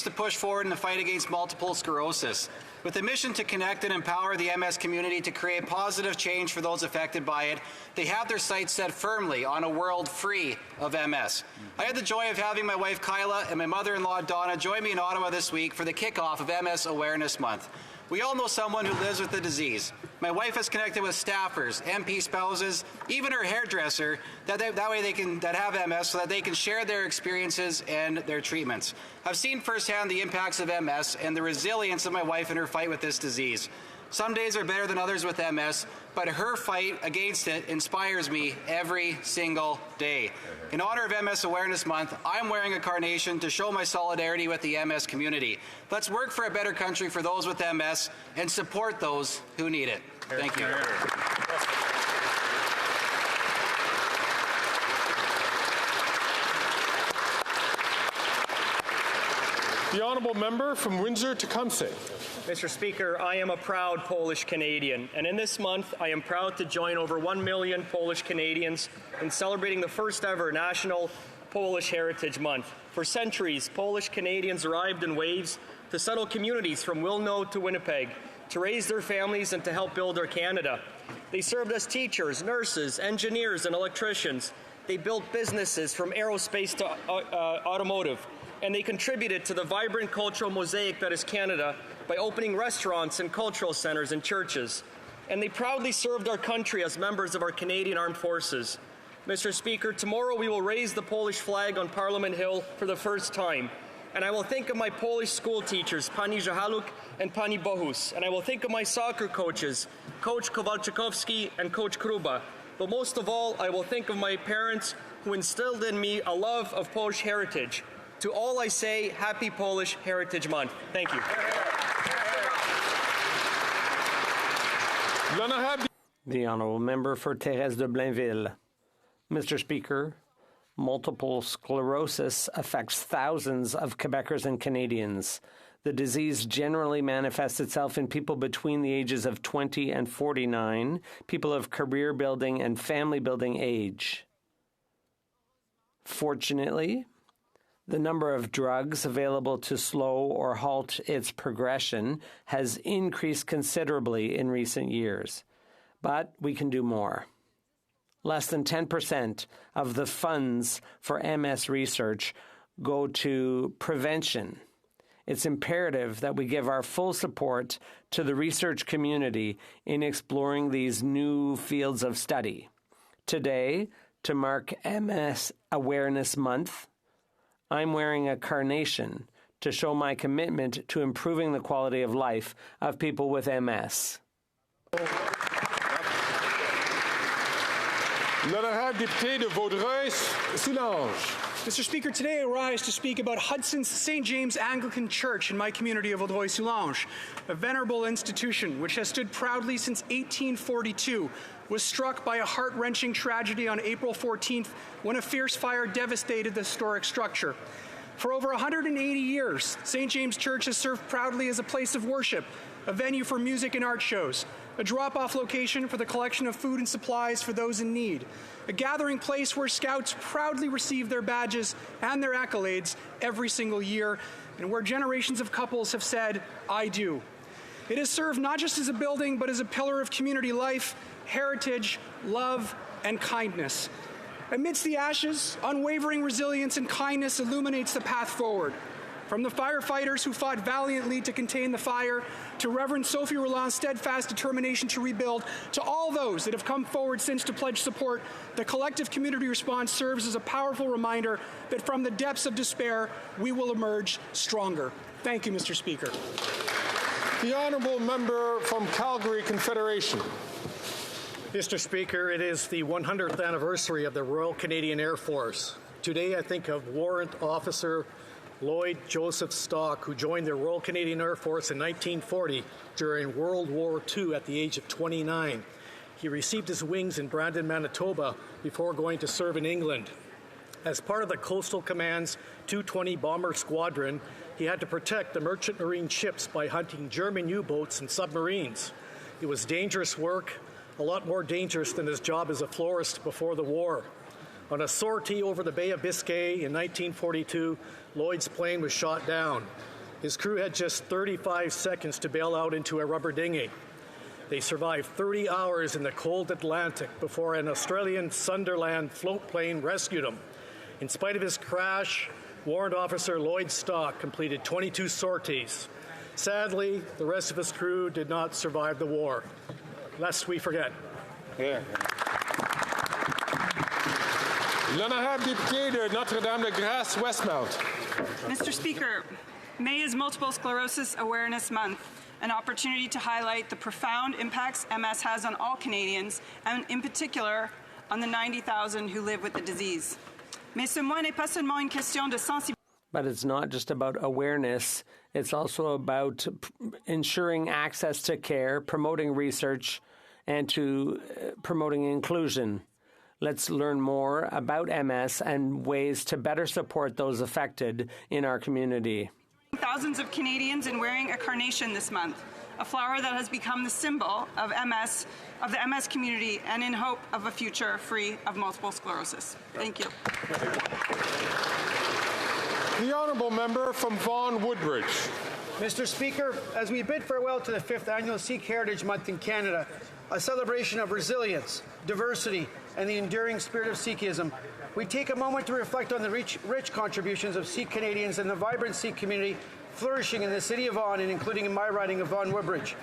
continues to push forward in the fight against multiple sclerosis. With a mission to connect and empower the MS community to create positive change for those affected by it, they have their sights set firmly on a world free of MS. I had the joy of having my wife Kyla and my mother-in-law Donna join me in Ottawa this week for the kickoff of MS Awareness Month. We all know someone who lives with the disease. My wife has connected with staffers, MP spouses, even her hairdresser, that way that have MS, so that they can share their experiences and their treatments. I've seen firsthand the impacts of MS and the resilience of my wife in her fight with this disease. Some days are better than others with MS, but her fight against it inspires me every single day. In honor of MS Awareness Month, I'm wearing a carnation to show my solidarity with the MS community. Let's work for a better country for those with MS and support those who need it. Thank you. The honourable member from Windsor-Tecumseh. Mr. Speaker, I am a proud Polish Canadian, and in this month I am proud to join over 1 million Polish Canadians in celebrating the first ever National Polish Heritage Month. For centuries, Polish Canadians arrived in waves to settle communities from Wilno to Winnipeg, to raise their families and to help build our Canada. They served as teachers, nurses, engineers, and electricians. They built businesses from aerospace to automotive, and they contributed to the vibrant cultural mosaic that is Canada by opening restaurants and cultural centres and churches. And they proudly served our country as members of our Canadian Armed Forces. Mr. Speaker, tomorrow we will raise the Polish flag on Parliament Hill for the first time. And I will think of my Polish school teachers, Pani Zahaluk and Pani Bohus. And I will think of my soccer coaches, Coach Kowalczykowski and Coach Kruba. But most of all, I will think of my parents who instilled in me a love of Polish heritage. To all I say, Happy Polish Heritage Month. Thank you. The honourable member for Thérèse de Blainville. Mr. Speaker, multiple sclerosis affects thousands of Quebecers and Canadians. The disease generally manifests itself in people between the ages of 20 and 49, people of career-building and family-building age. Fortunately, the number of drugs available to slow or halt its progression has increased considerably in recent years. But we can do more. Less than 10% of the funds for MS research go to prevention. It's imperative that we give our full support to the research community in exploring these new fields of study. Today, to mark MS Awareness Month, I'm wearing a carnation to show my commitment to improving the quality of life of people with MS. L'honorable député de Vaudreuil-Soulanges. Mr. Speaker, today I rise to speak about Hudson's St. James Anglican Church in my community of Vaudreuil-Soulanges, a venerable institution which has stood proudly since 1842, was struck by a heart-wrenching tragedy on April 14th when a fierce fire devastated the historic structure. For over 180 years, St. James Church has served proudly as a place of worship, a venue for music and art shows, a drop-off location for the collection of food and supplies for those in need, a gathering place where Scouts proudly receive their badges and their accolades every single year, and where generations of couples have said, "I do." It has served not just as a building, but as a pillar of community life, heritage, love, and kindness. Amidst the ashes, unwavering resilience and kindness illuminates the path forward. From the firefighters who fought valiantly to contain the fire, to Reverend Sophie Roland's steadfast determination to rebuild, to all those that have come forward since to pledge support, the collective community response serves as a powerful reminder that from the depths of despair, we will emerge stronger. Thank you, Mr. Speaker. The honourable member from Calgary Confederation. Mr. Speaker, it is the 100th anniversary of the Royal Canadian Air Force. Today I think of Warrant Officer Lloyd Joseph Stock, who joined the Royal Canadian Air Force in 1940 during World War II at the age of 29. He received his wings in Brandon, Manitoba before going to serve in England. As part of the Coastal Command's 220 Bomber Squadron, he had to protect the merchant marine ships by hunting German U-boats and submarines. It was dangerous work, a lot more dangerous than his job as a florist before the war. On a sortie over the Bay of Biscay in 1942, Lloyd's plane was shot down. His crew had just 35 seconds to bail out into a rubber dinghy. They survived 30 hours in the cold Atlantic before an Australian Sunderland float plane rescued him. In spite of his crash, Warrant Officer Lloyd Stock completed 22 sorties. Sadly, the rest of his crew did not survive the war. Lest we forget. L'honorable député de Notre-Dame-de-Grâce, Westmount. Mr. Speaker, May is Multiple Sclerosis Awareness Month, an opportunity to highlight the profound impacts MS has on all Canadians, and in particular on the 90,000 who live with the disease. Mais ce mois n'est pas seulement une question de sensibilité. But it's not just about awareness, it's also about ensuring access to care, promoting research, and promoting inclusion. Let's learn more about MS and ways to better support those affected in our community. Thousands of Canadians in wearing a carnation this month, a flower that has become the symbol of MS, of the MS community, and in hope of a future free of multiple sclerosis. Thank you. The honourable member from Vaughan Woodbridge. Mr. Speaker, as we bid farewell to the 5th Annual Sikh Heritage Month in Canada, a celebration of resilience, diversity, and the enduring spirit of Sikhism, we take a moment to reflect on the rich contributions of Sikh Canadians and the vibrant Sikh community flourishing in the city of Vaughan and including in my riding of Vaughan Woodbridge.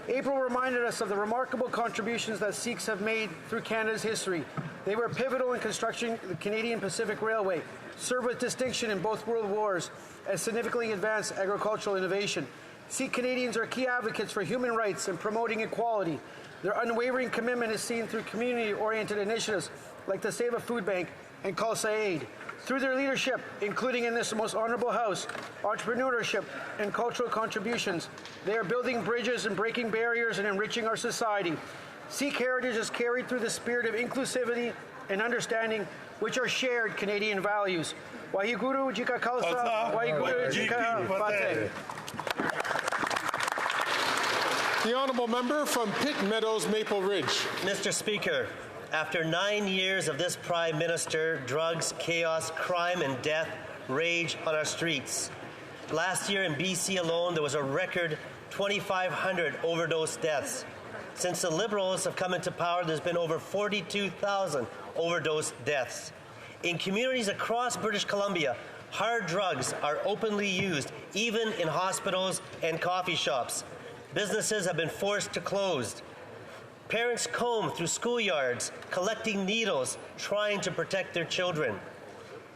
April reminded us of the remarkable contributions that Sikhs have made through Canada's history. They were pivotal in constructing the Canadian Pacific Railway, served with distinction in both world wars, and significantly advanced agricultural innovation. Sikh Canadians are key advocates for human rights and promoting equality. Their unwavering commitment is seen through community-oriented initiatives like the Save a Food Bank and Khalsa Aid. Through their leadership, including in this most honourable House, entrepreneurship and cultural contributions, they are building bridges and breaking barriers and enriching our society. Sikh heritage is carried through the spirit of inclusivity and understanding, which are shared Canadian values. Waheguru Ji Ka Khalsa, Waheguru Ji Ka Fateh. The honourable member from Pitt Meadows, Maple Ridge. Mr. Speaker, after 9 years of this Prime Minister, drugs, chaos, crime and death rage on our streets. Last year in BC alone, there was a record 2,500 overdose deaths. Since the Liberals have come into power, there's been over 42,000 overdose deaths. In communities across British Columbia, hard drugs are openly used, even in hospitals and coffee shops. Businesses have been forced to close. Parents comb through schoolyards, collecting needles, trying to protect their children.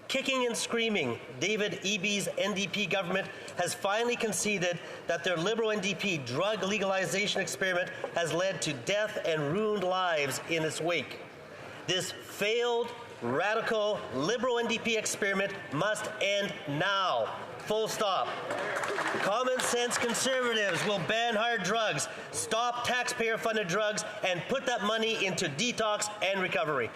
Kicking and screaming, David Eby's NDP government has finally conceded that their Liberal NDP drug legalization experiment has led to death and ruined lives in its wake. This failed, radical, Liberal NDP experiment must end now. Full stop. Common sense Conservatives will ban hard drugs, stop taxpayer-funded drugs, and put that money into detox and recovery.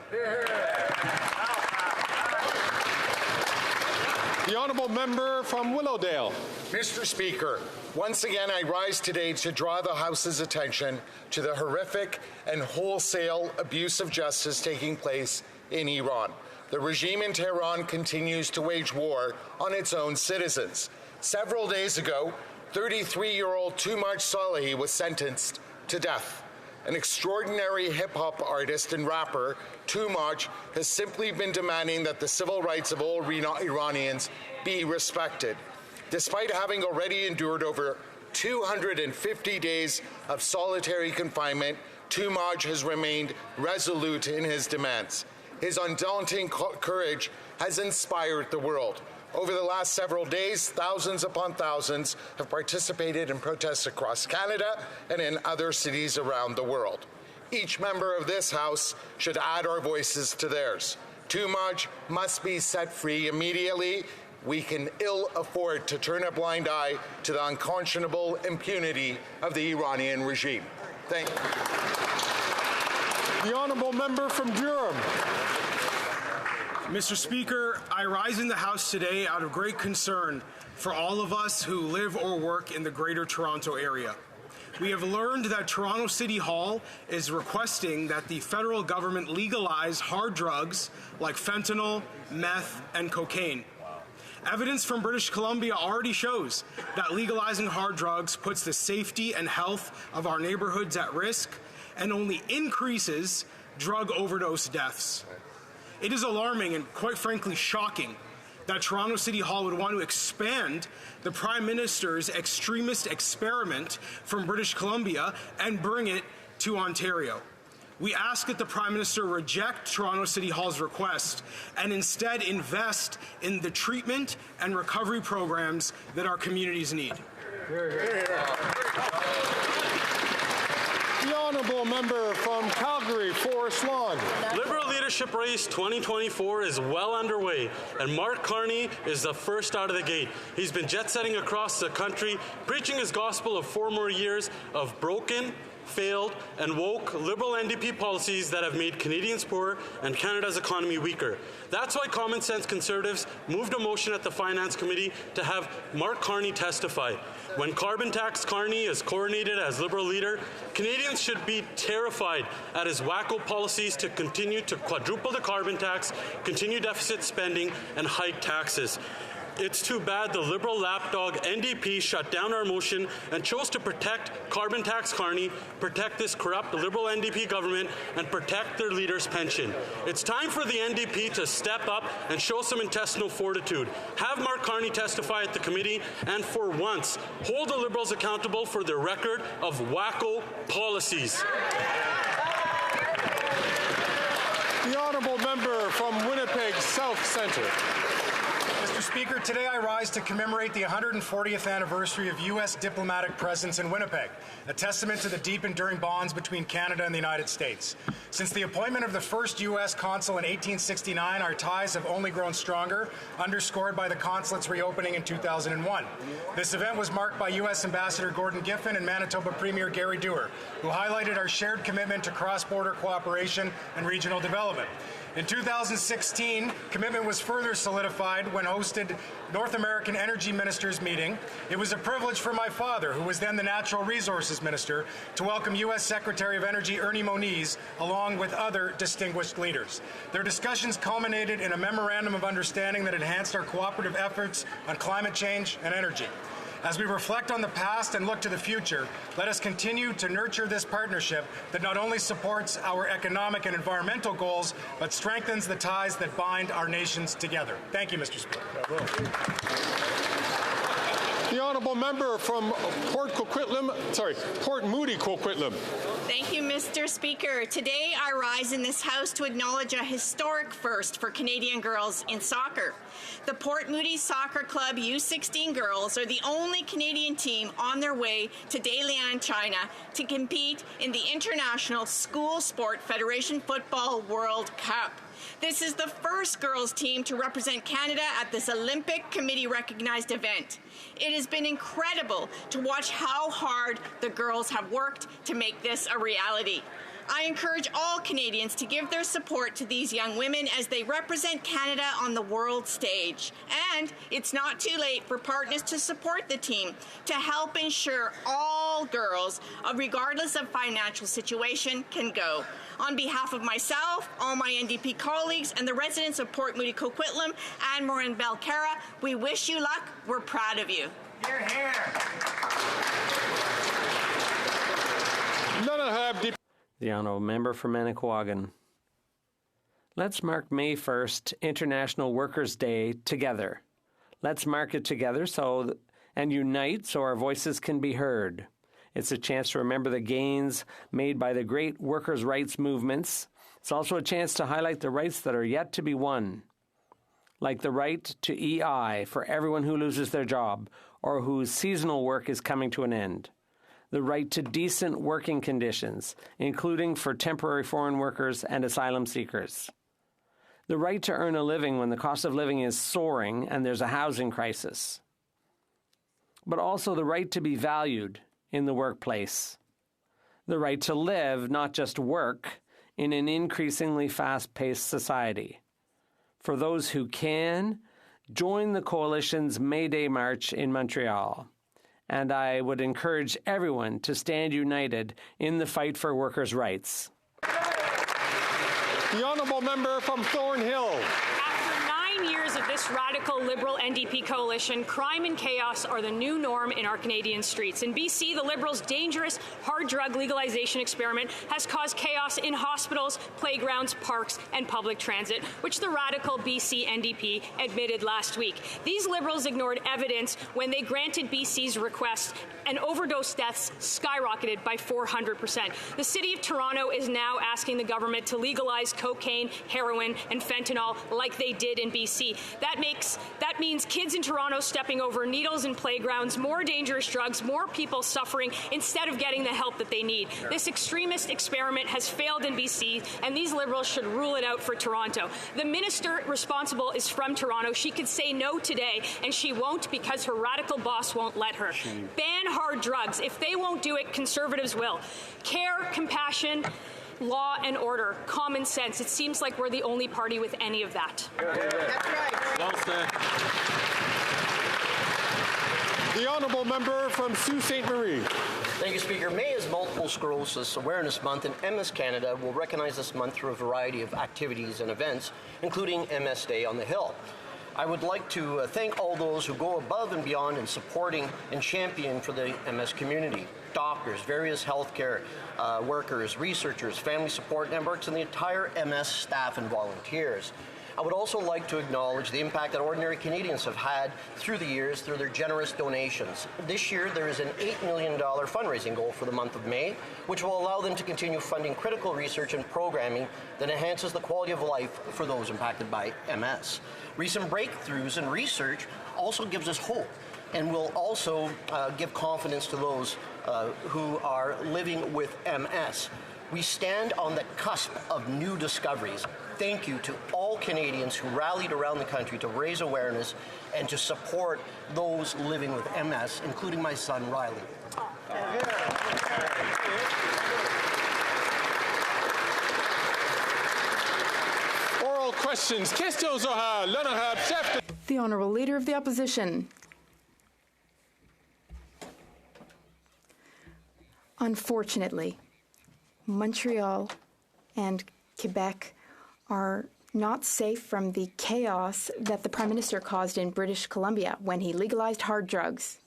The honourable member from Willowdale. Mr. Speaker, once again I rise today to draw the House's attention to the horrific and wholesale abuse of justice taking place in Iran. The regime in Tehran continues to wage war on its own citizens. Several days ago, 33-year-old Tumaj Salehi was sentenced to death. An extraordinary hip-hop artist and rapper, Tumaj has simply been demanding that the civil rights of all Iranians be respected. Despite having already endured over 250 days of solitary confinement, Tumaj has remained resolute in his demands. His undaunting courage has inspired the world. Over the last several days, thousands upon thousands have participated in protests across Canada and in other cities around the world. Each member of this House should add our voices to theirs. Tumaj must be set free immediately. We can ill afford to turn a blind eye to the unconscionable impunity of the Iranian regime. Thank you. The honourable member from Durham. Mr. Speaker, I rise in the House today out of great concern for all of us who live or work in the Greater Toronto Area. We have learned that Toronto City Hall is requesting that the federal government legalize hard drugs like fentanyl, meth, and cocaine. Evidence from British Columbia already shows that legalizing hard drugs puts the safety and health of our neighborhoods at risk and only increases drug overdose deaths. It is alarming and quite frankly shocking that Toronto City Hall would want to expand the Prime Minister's extremist experiment from British Columbia and bring it to Ontario. We ask that the Prime Minister reject Toronto City Hall's request and instead invest in the treatment and recovery programs that our communities need. The honourable member from Calgary, Forest Lawn. Liberal Leadership Race 2024 is well underway, and Mark Carney is the first out of the gate. He's been jet-setting across the country, preaching his gospel of 4 more years of broken, failed, and woke Liberal NDP policies that have made Canadians poorer and Canada's economy weaker. That's why Common Sense Conservatives moved a motion at the Finance Committee to have Mark Carney testify. When Carbon Tax Carney is coronated as Liberal leader, Canadians should be terrified at his wacko policies to continue to quadruple the carbon tax, continue deficit spending, and hike taxes. It's too bad the Liberal lapdog NDP shut down our motion and chose to protect Carbon Tax Carney, protect this corrupt Liberal NDP government, and protect their leader's pension. It's time for the NDP to step up and show some intestinal fortitude. Have Mark Carney testify at the committee, and for once, hold the Liberals accountable for their record of wacko policies. The honourable member from Winnipeg South Centre. Mr. Speaker, today I rise to commemorate the 140th anniversary of U.S. diplomatic presence in Winnipeg, a testament to the deep enduring bonds between Canada and the United States. Since the appointment of the first U.S. consul in 1869, our ties have only grown stronger, underscored by the consulate's reopening in 2001. This event was marked by U.S. Ambassador Gordon Giffin and Manitoba Premier Gary Dewar, who highlighted our shared commitment to cross-border cooperation and regional development. In 2016, commitment was further solidified when hosted North American Energy Ministers meeting. It was a privilege for my father, who was then the Natural Resources Minister, to welcome U.S. Secretary of Energy Ernie Moniz, along with other distinguished leaders. Their discussions culminated in a memorandum of understanding that enhanced our cooperative efforts on climate change and energy. As we reflect on the past and look to the future, let us continue to nurture this partnership that not only supports our economic and environmental goals, but strengthens the ties that bind our nations together. Thank you, Mr. Speaker. The honourable member from Port Moody, Coquitlam. Thank you, Mr. Speaker. Today I rise in this House to acknowledge a historic first for Canadian girls in soccer. The Port Moody Soccer Club U16 girls are the only Canadian team on their way to Dalian, China to compete in the International School Sport Federation Football World Cup. This is the first girls team to represent Canada at this Olympic Committee-recognized event. It has been incredible to watch how hard the girls have worked to make this a reality. I encourage all Canadians to give their support to these young women as they represent Canada on the world stage. And it's not too late for partners to support the team to help ensure all girls, regardless of financial situation, can go. On behalf of myself, all my NDP colleagues, and the residents of Port Moody Coquitlam and Morin Belcara, we wish you luck. We're proud of you. Hear, hear. The honourable member for Manicouagan. Let's mark May 1st, International Workers' Day, together. Let's mark it together and unite so our voices can be heard. It's a chance to remember the gains made by the great workers' rights movements. It's also a chance to highlight the rights that are yet to be won, like the right to EI for everyone who loses their job or whose seasonal work is coming to an end. The right to decent working conditions, including for temporary foreign workers and asylum seekers. The right to earn a living when the cost of living is soaring and there's a housing crisis. But also the right to be valued in the workplace. The right to live, not just work, in an increasingly fast-paced society. For those who can, join the Coalition's May Day March in Montreal. And I would encourage everyone to stand united in the fight for workers' rights. The honourable member from Thornhill. After 9 years of this this radical Liberal NDP coalition, crime and chaos are the new norm in our Canadian streets. In BC, the Liberals' dangerous hard drug legalization experiment has caused chaos in hospitals, playgrounds, parks, and public transit, which the radical BC NDP admitted last week. These Liberals ignored evidence when they granted BC's request, and overdose deaths skyrocketed by 400%. The City of Toronto is now asking the government to legalize cocaine, heroin, and fentanyl like they did in BC. That means kids in Toronto stepping over needles in playgrounds, more dangerous drugs, more people suffering instead of getting the help that they need. This extremist experiment has failed in BC, and these Liberals should rule it out for Toronto. The minister responsible is from Toronto. She could say no today, and she won't because her radical boss won't let her. Ban hard drugs. If they won't do it, Conservatives will. Care, compassion, law and order, common sense. It seems like we're the only party with any of that. That's right. Well said. The honourable member from Sault Ste. Marie. Thank you, Speaker. May is Multiple Sclerosis Awareness Month, and MS Canada will recognize this month through a variety of activities and events, including MS Day on the Hill. I would like to thank all those who go above and beyond in supporting and championing for the MS community. Doctors, various healthcare workers, researchers, family support networks, and the entire MS staff and volunteers. I would also like to acknowledge the impact that ordinary Canadians have had through the years through their generous donations. This year, there is an $8 million fundraising goal for the month of May, which will allow them to continue funding critical research and programming that enhances the quality of life for those impacted by MS. Recent breakthroughs in research also gives us hope and will also give confidence to those who are living with MS. We stand on the cusp of new discoveries. Thank you to all Canadians who rallied around the country to raise awareness and to support those living with MS, including my son, Riley. Oral questions. Questions orales. L'honorable chef. The Honourable Leader of the Opposition. Unfortunately, Montreal and Quebec are not safe from the chaos that the Prime Minister caused in British Columbia when he legalized hard drugs.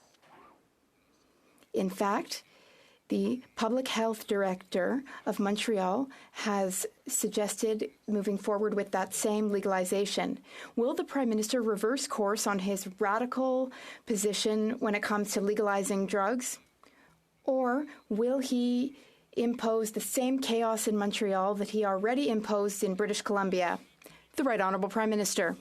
In fact, the Public Health Director of Montreal has suggested moving forward with that same legalization. Will the Prime Minister reverse course on his radical position when it comes to legalizing drugs? Or will he impose the same chaos in Montreal that he already imposed in British Columbia? The Right Honourable Prime Minister.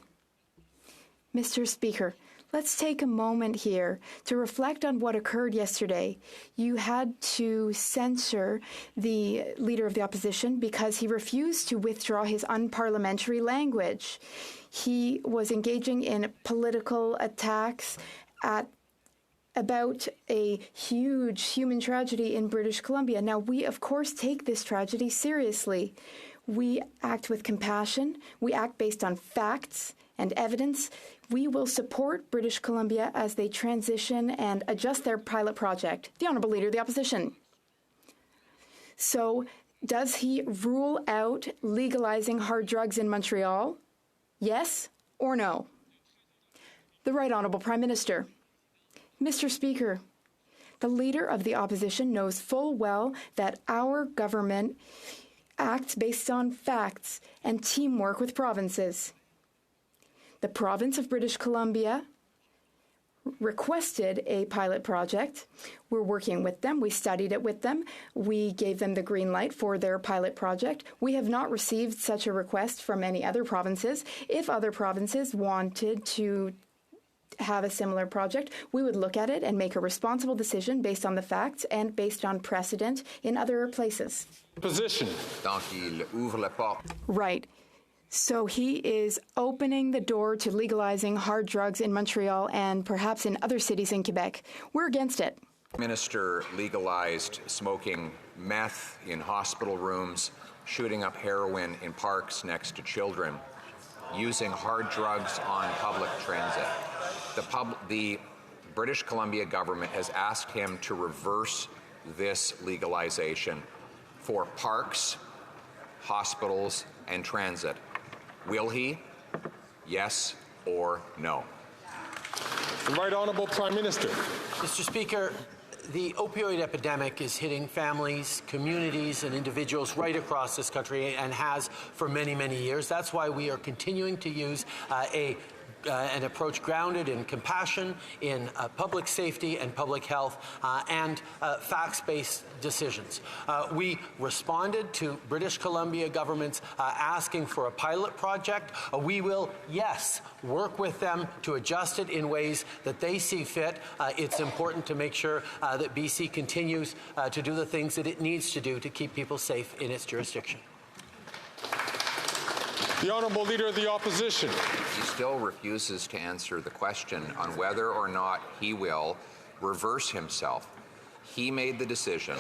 Mr. Speaker, let's take a moment here to reflect on what occurred yesterday. You had to censor the Leader of the Opposition because he refused to withdraw his unparliamentary language. He was engaging in political attacks about a huge human tragedy in British Columbia. Now, we, of course, take this tragedy seriously. We act with compassion. We act based on facts and evidence. We will support British Columbia as they transition and adjust their pilot project. The Honourable Leader of the Opposition. So, does he rule out legalizing hard drugs in Montreal? Yes or no? The Right Honourable Prime Minister. Mr. Speaker, the Leader of the Opposition knows full well that our government acts based on facts and teamwork with provinces. The province of British Columbia requested a pilot project. We're working with them. We studied it with them. We gave them the green light for their pilot project. We have not received such a request from any other provinces. If other provinces wanted to have a similar project, we would look at it and make a responsible decision based on the facts and based on precedent in other places. Position. Right. So he is opening the door to legalizing hard drugs in Montreal and perhaps in other cities in Quebec. We're against it. The Minister legalized smoking meth in hospital rooms, shooting up heroin in parks next to children, using hard drugs on public transit. The British Columbia government has asked him to reverse this legalization for parks, hospitals, and transit. Will he? Yes or no? The Right Honourable Prime Minister. Mr. Speaker, the opioid epidemic is hitting families, communities, and individuals right across this country and has for many, many years. That's why we are continuing to use an approach grounded in compassion, in public safety and public health, and facts-based decisions. We responded to British Columbia government's asking for a pilot project. We will, yes, work with them to adjust it in ways that they see fit. It's important to make sure that BC continues to do the things that it needs to do to keep people safe in its jurisdiction. The Honourable Leader of the Opposition. He still refuses to answer the question on whether or not he will reverse himself. He made the decision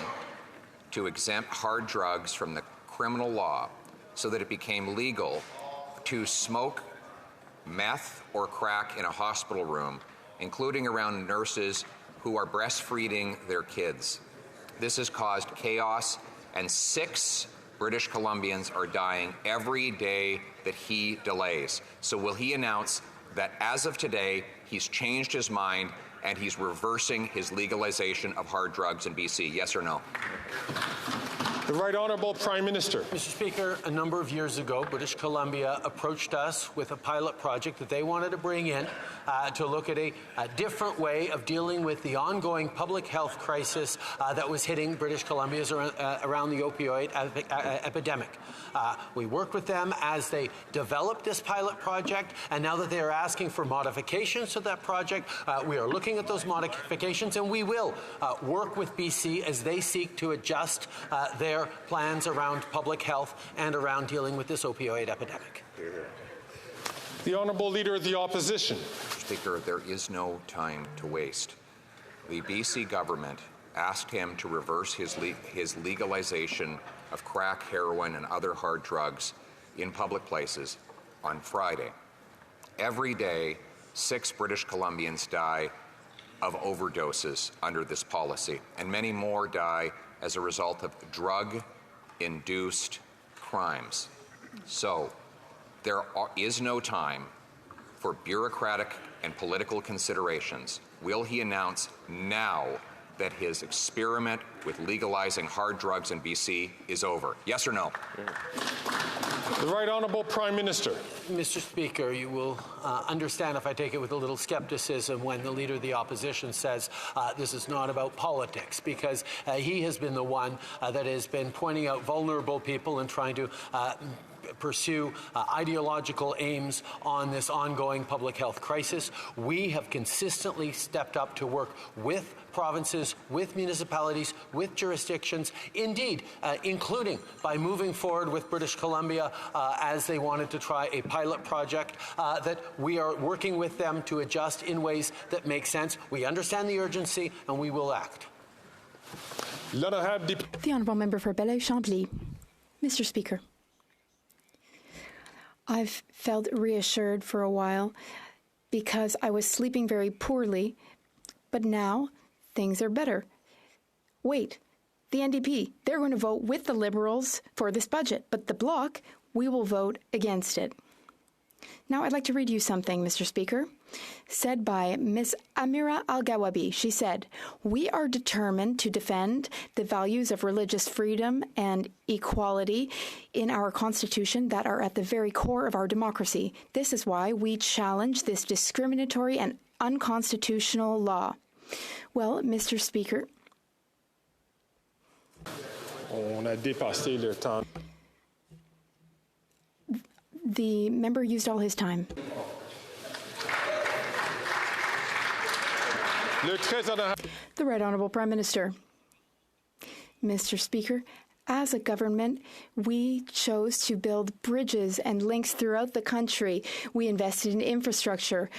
to exempt hard drugs from the criminal law so that it became legal to smoke meth or crack in a hospital room, including around nurses who are breastfeeding their kids. This has caused chaos, and 6 British Columbians are dying every day that he delays. So will he announce that as of today, he's changed his mind and he's reversing his legalization of hard drugs in BC? Yes or no? The Right Honourable Prime Minister. Mr. Speaker, a number of years ago, British Columbia approached us with a pilot project that they wanted to bring in to look at a different way of dealing with the ongoing public health crisis that was hitting British Columbia around the opioid epidemic. We worked with them as they developed this pilot project, and now that they are asking for modifications to that project, we are looking at those modifications, and we will work with BC as they seek to adjust their plans around public health and around dealing with this opioid epidemic. The Honourable Leader of the Opposition. Speaker, there is no time to waste. The BC government asked him to reverse his legalization of crack, heroin, and other hard drugs in public places on Friday. Every day, 6 British Columbians die of overdoses under this policy, and many more die as a result of drug-induced crimes. So there is no time for bureaucratic and political considerations. Will he announce now that his experiment with legalizing hard drugs in BC is over? Yes or no? The Right Honourable Prime Minister. Mr. Speaker, you will understand if I take it with a little skepticism when the Leader of the Opposition says this is not about politics, because he has been the one that has been pointing out vulnerable people and trying to pursue ideological aims on this ongoing public health crisis. We have consistently stepped up to work with provinces, with municipalities, with jurisdictions, indeed, including by moving forward with British Columbia as they wanted to try a pilot project that we are working with them to adjust in ways that make sense. We understand the urgency and we will act. The Honourable Member for Belleuil-Chambly. Mr. Speaker, I've felt reassured for a while because I was sleeping very poorly, but now things are better. Wait, the NDP, they're going to vote with the Liberals for this budget, but the Bloc, we will vote against it. Now I'd like to read you something, Mr. Speaker, said by Ms. Amira Al-Gawabi. She said, "We are determined to defend the values of religious freedom and equality in our Constitution that are at the very core of our democracy. This is why we challenge this discriminatory and unconstitutional law." Well, Mr. Speaker, On a dépassé le temps. the member used all his time. The Right Honourable Prime Minister. Mr. Speaker, as a government, we chose to build bridges and links throughout the country. We invested in infrastructure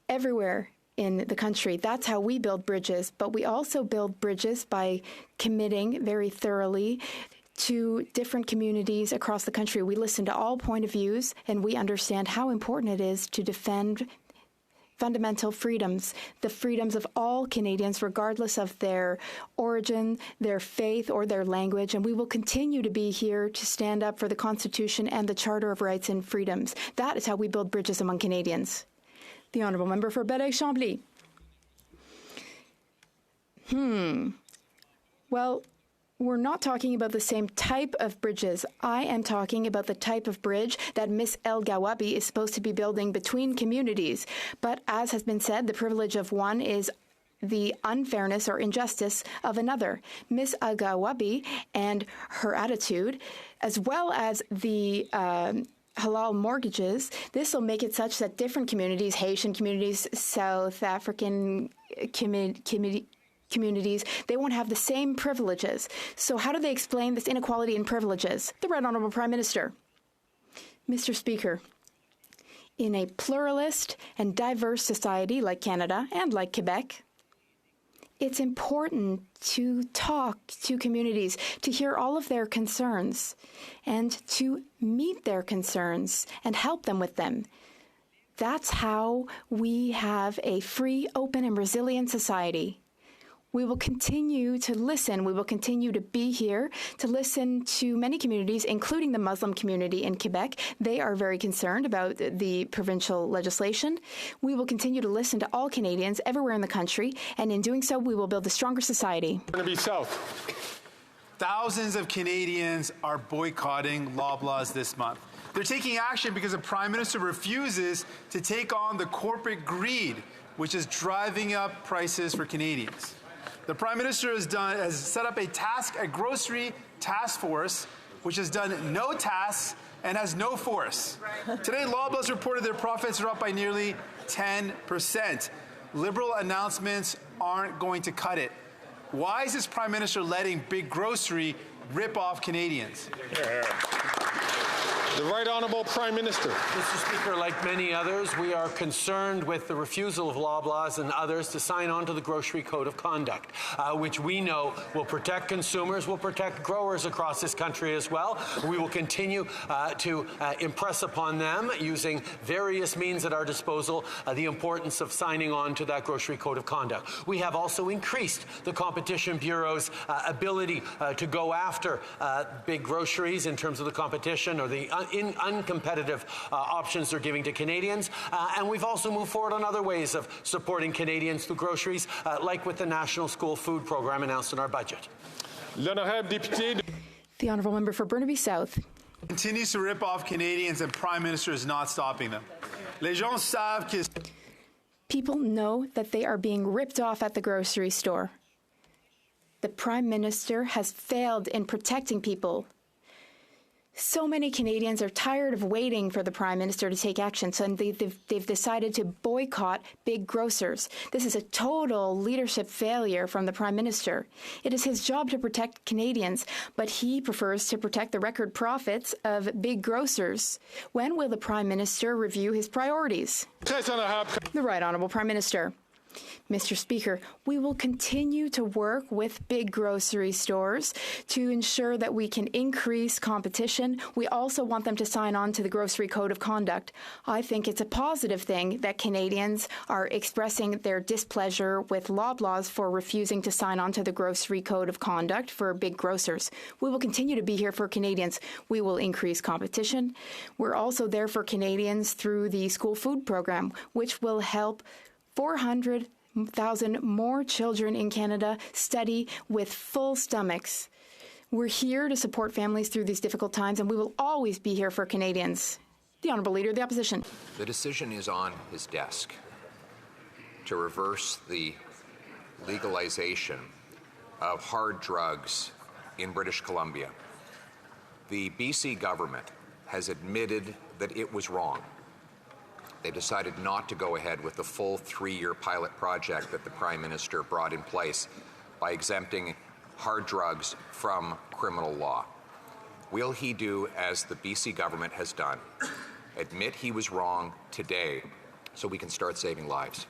everywhere in the country. That's how we build bridges. But we also build bridges by committing very thoroughly to different communities across the country. We listen to all point of views, and we understand how important it is to defend fundamental freedoms, the freedoms of all Canadians, regardless of their origin, their faith, or their language. And we will continue to be here to stand up for the Constitution and the Charter of Rights and Freedoms. That is how we build bridges among Canadians. The Honourable Member for Belleuil-Chambly. Well, we're not talking about the same type of bridges. I am talking about the type of bridge that Miss El Gawabi is supposed to be building between communities. But as has been said, the privilege of one is the unfairness or injustice of another. Miss El Gawabi and her attitude, as well as the halal mortgages, this will make it such that different communities, Haitian communities, South African communities, they won't have the same privileges. So how do they explain this inequality in privileges? The Right Honourable Prime Minister. Mr. Speaker, in a pluralist and diverse society like Canada and like Quebec, it's important to talk to communities, to hear all of their concerns, and to meet their concerns and help them with them. That's how we have a free, open, and resilient society. We will continue to listen. We will continue to be here to listen to many communities, including the Muslim community in Quebec. They are very concerned about the provincial legislation. We will continue to listen to all Canadians everywhere in the country, and in doing so, we will build a stronger society. Burnaby South. Thousands of Canadians are boycotting Loblaws this month. They're taking action because the Prime Minister refuses to take on the corporate greed, which is driving up prices for Canadians. The Prime Minister has set up a grocery task force, which has done no tasks and has no force. Today, Loblaws reported their profits are up by nearly 10%. Liberal announcements aren't going to cut it. Why is this Prime Minister letting big grocery rip off Canadians? The Right Honourable Prime Minister. Mr. Speaker, like many others, we are concerned with the refusal of Loblaws and others to sign on to the Grocery Code of Conduct, which we know will protect consumers, will protect growers across this country as well. We will continue to impress upon them, using various means at our disposal, the importance of signing on to that Grocery Code of Conduct. We have also increased the Competition Bureau's ability to go after big groceries in terms of the competition or the uncompetitive options they're giving to Canadians. And we've also moved forward on other ways of supporting Canadians through groceries, like with the National School Food Program announced in our budget. The Honourable Member for Burnaby South. Continues to rip off Canadians, and Prime Minister is not stopping them. Les gens savent que... People know that they are being ripped off at the grocery store. The Prime Minister has failed in protecting people. So many Canadians are tired of waiting for the Prime Minister to take action, so they've decided to boycott big grocers. This is a total leadership failure from the Prime Minister. It is his job to protect Canadians, but he prefers to protect the record profits of big grocers. When will the Prime Minister review his priorities? The Right Honourable Prime Minister. Mr. Speaker, we will continue to work with big grocery stores to ensure that we can increase competition. We also want them to sign on to the Grocery Code of Conduct. I think it's a positive thing that Canadians are expressing their displeasure with Loblaws for refusing to sign on to the Grocery Code of Conduct for big grocers. We will continue to be here for Canadians. We will increase competition. We're also there for Canadians through the School Food Program, which will help 400,000 more children in Canada study with full stomachs. We're here to support families through these difficult times, and we will always be here for Canadians. The Honourable Leader of the Opposition. The decision is on his desk to reverse the legalization of hard drugs in British Columbia. The BC government has admitted that it was wrong. They decided not to go ahead with the full 3-year pilot project that the Prime Minister brought in place by exempting hard drugs from criminal law. Will he do as the BC government has done, admit he was wrong today so we can start saving lives?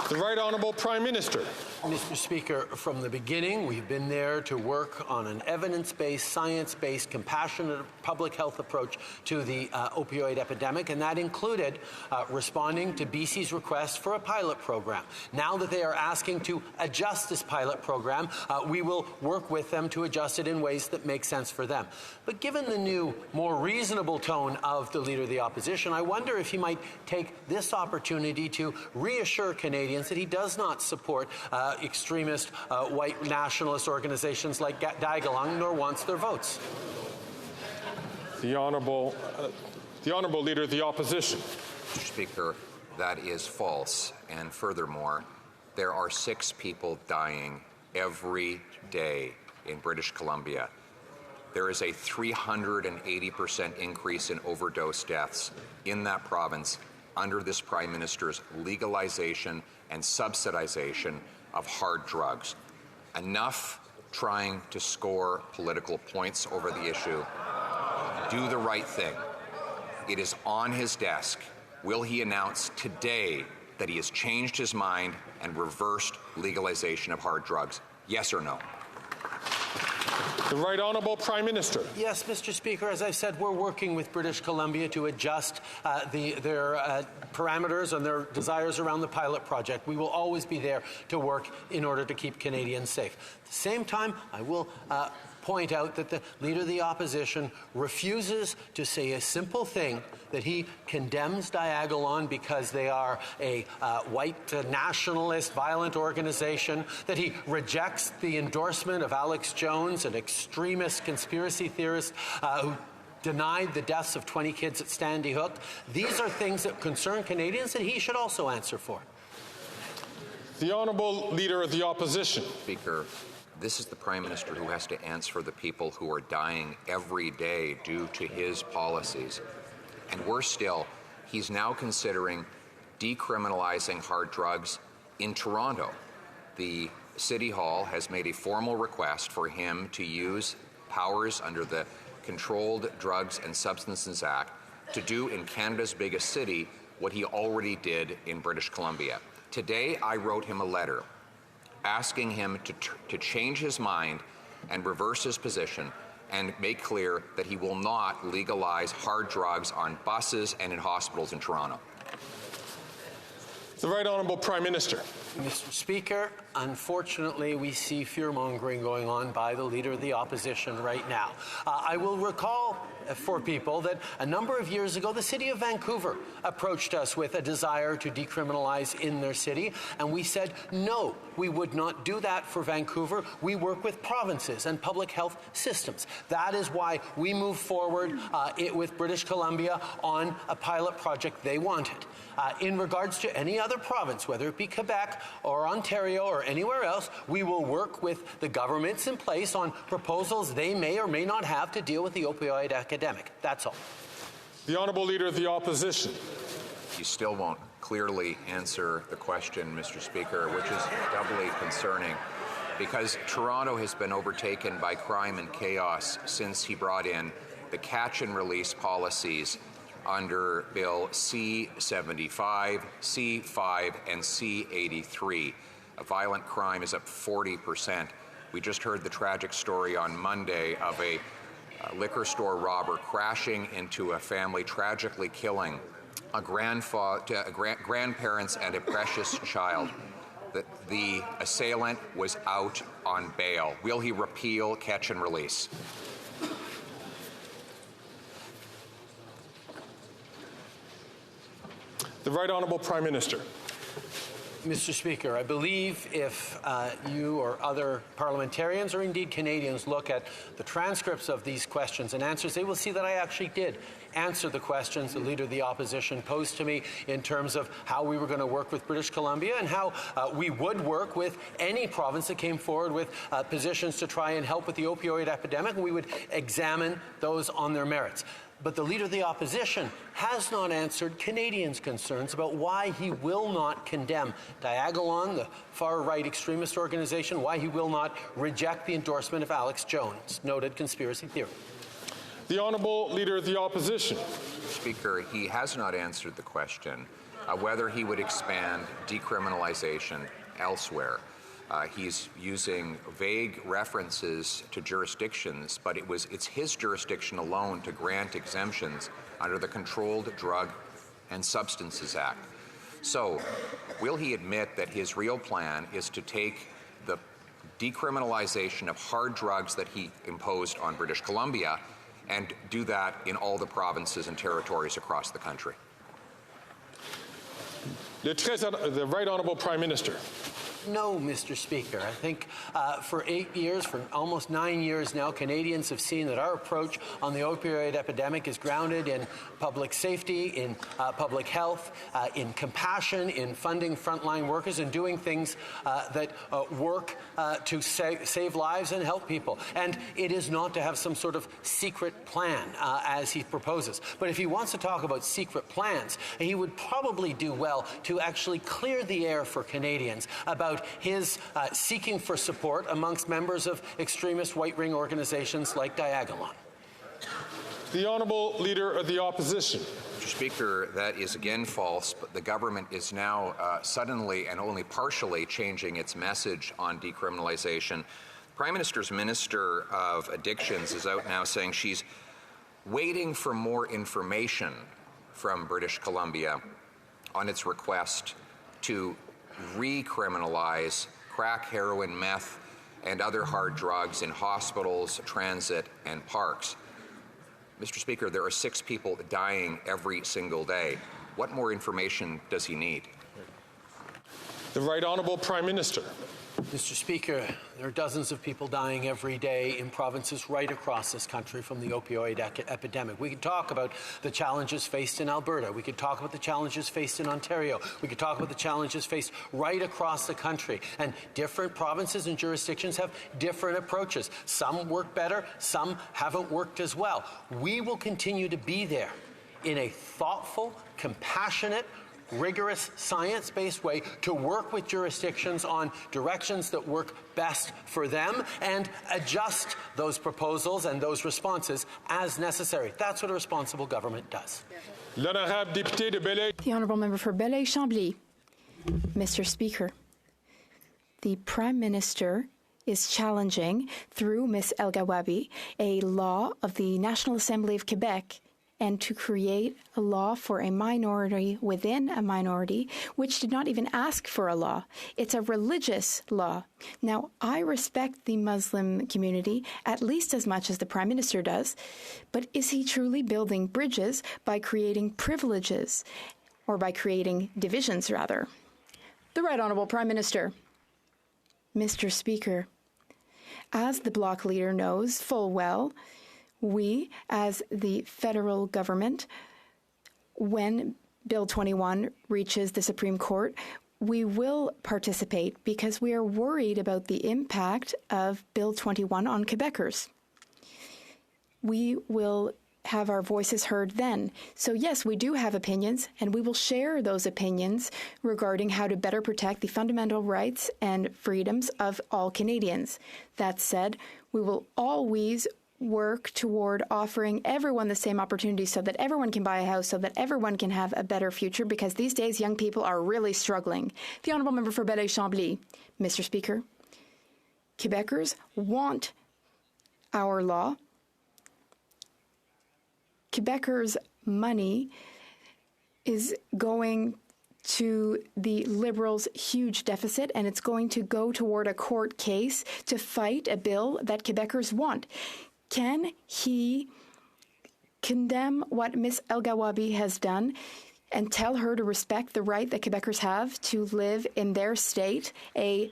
The Right Honourable Prime Minister. Mr. Speaker, from the beginning, we've been there to work on an evidence-based, science-based, compassionate public health approach to the opioid epidemic, and that included responding to BC's request for a pilot program. Now that they are asking to adjust this pilot program, we will work with them to adjust it in ways that make sense for them. But given the new, more reasonable tone of the Leader of the Opposition, I wonder if he might take this opportunity to reassure Canadians that he does not support extremist white nationalist organizations like Digalong, nor wants their votes. The Honourable Leader of the Opposition. Mr. Speaker, that is false. And furthermore, there are 6 people dying every day in British Columbia. There is a 380% increase in overdose deaths in that province under this Prime Minister's legalization and subsidization of hard drugs. Enough trying to score political points over the issue. Do the right thing. It is on his desk. Will he announce today that he has changed his mind and reversed legalization of hard drugs? Yes or no? The Right Honourable Prime Minister. Yes, Mr. Speaker. As I said, we're working with British Columbia to adjust their parameters and their desires around the pilot project. We will always be there to work in order to keep Canadians safe. At the same time, I will point out that the Leader of the Opposition refuses to say a simple thing, that he condemns Diagolon because they are a white nationalist violent organization, that he rejects the endorsement of Alex Jones, an extremist conspiracy theorist who denied the deaths of 20 kids at Sandy Hook. These are things that concern Canadians that he should also answer for. The Honourable Leader of the Opposition. Speaker, this is the Prime Minister who has to answer for the people who are dying every day due to his policies. And worse still, he's now considering decriminalizing hard drugs in Toronto. The City Hall has made a formal request for him to use powers under the Controlled Drugs and Substances Act to do in Canada's biggest city what he already did in British Columbia. Today, I wrote him a letter asking him to change his mind and reverse his position and make clear that he will not legalize hard drugs on buses and in hospitals in Toronto. The Right Honourable Prime Minister. Mr. Speaker, unfortunately, we see fear-mongering going on by the Leader of the Opposition right now. I will recall for people that a number of years ago, the City of Vancouver approached us with a desire to decriminalize in their city, and we said, no, we would not do that for Vancouver. We work with provinces and public health systems. That is why we moved forward with British Columbia on a pilot project they wanted. In regards to any other province, whether it be Quebec or Ontario or anywhere else, we will work with the governments in place on proposals they may or may not have to deal with the opioid epidemic. That's all. The Honourable Leader of the Opposition. You still won't clearly answer the question, Mr. Speaker, which is doubly concerning because Toronto has been overtaken by crime and chaos since he brought in the catch and release policies under Bill C-75, C-5, and C-83. Violent crime is up 40%. We just heard the tragic story on Monday of a liquor store robber crashing into a family, tragically killing a grandparents and a precious child. The assailant was out on bail. Will he repeal catch and release? The Right Honourable Prime Minister. Mr. Speaker, I believe if you or other parliamentarians or indeed Canadians look at the transcripts of these questions and answers, they will see that I actually did answer the questions the Leader of the Opposition posed to me in terms of how we were going to work with British Columbia and how we would work with any province that came forward with positions to try and help with the opioid epidemic, and we would examine those on their merits. But the Leader of the Opposition has not answered Canadians' concerns about why he will not condemn Diagolon, the far-right extremist organization, why he will not reject the endorsement of Alex Jones, noted conspiracy theorist. The Honourable Leader of the Opposition. Speaker, he has not answered the question whether he would expand decriminalization elsewhere. He's using vague references to jurisdictions, but it's his jurisdiction alone to grant exemptions under the Controlled Drug and Substances Act. So, will he admit that his real plan is to take the decriminalization of hard drugs that he imposed on British Columbia and do that in all the provinces and territories across the country? The Right Honourable Prime Minister. No, Mr. Speaker. I think for 8 years, for almost 9 years now, Canadians have seen that our approach on the opioid epidemic is grounded in public safety, in public health, in compassion, in funding frontline workers, and doing things that work to save lives and help people. And it is not to have some sort of secret plan, as he proposes. But if he wants to talk about secret plans, he would probably do well to actually clear the air for Canadians about his seeking for support amongst members of extremist right-wing organizations like Diagolon. The Honourable Leader of the Opposition. Mr. Speaker, that is again false, but the government is now suddenly and only partially changing its message on decriminalization. The Prime Minister's Minister of Addictions is out now saying she's waiting for more information from British Columbia on its request to recriminalize crack, heroin, meth, and other hard drugs in hospitals, transit, and parks. Mr. Speaker, there are 6 people dying every single day. What more information does he need? The Right Honourable Prime Minister. Mr. Speaker, there are dozens of people dying every day in provinces right across this country from the opioid epidemic. We could talk about the challenges faced in Alberta. We could talk about the challenges faced in Ontario. We could talk about the challenges faced right across the country. And different provinces and jurisdictions have different approaches. Some work better, some haven't worked as well. We will continue to be there in a thoughtful, compassionate, rigorous, science-based way to work with jurisdictions on directions that work best for them and adjust those proposals and those responses as necessary. That's what a responsible government does. The Honourable Member for Belleuil-Chambly. Mr. Speaker, the Prime Minister is challenging, through Ms. El-Gawabi, a law of the National Assembly of Quebec and to create a law for a minority within a minority, which did not even ask for a law. It's a religious law. Now, I respect the Muslim community at least as much as the Prime Minister does, but is he truly building bridges by creating privileges, or by creating divisions, rather? The Right Honourable Prime Minister. Mr. Speaker, as the Bloc Leader knows full well, we, as the federal government, when Bill 21 reaches the Supreme Court, we will participate because we are worried about the impact of Bill 21 on Quebecers. We will have our voices heard then. So yes, we do have opinions, and we will share those opinions regarding how to better protect the fundamental rights and freedoms of all Canadians. That said, we will always work toward offering everyone the same opportunity so that everyone can buy a house, so that everyone can have a better future, because these days young people are really struggling. The Honourable Member for Belleuil-Chambly. Mr. Speaker, Quebecers want our law. Quebecers' money is going to the Liberals' huge deficit, and it's going to go toward a court case to fight a bill that Quebecers want. Can he condemn what Ms. El-Gawabi has done and tell her to respect the right that Quebecers have to live in their state, a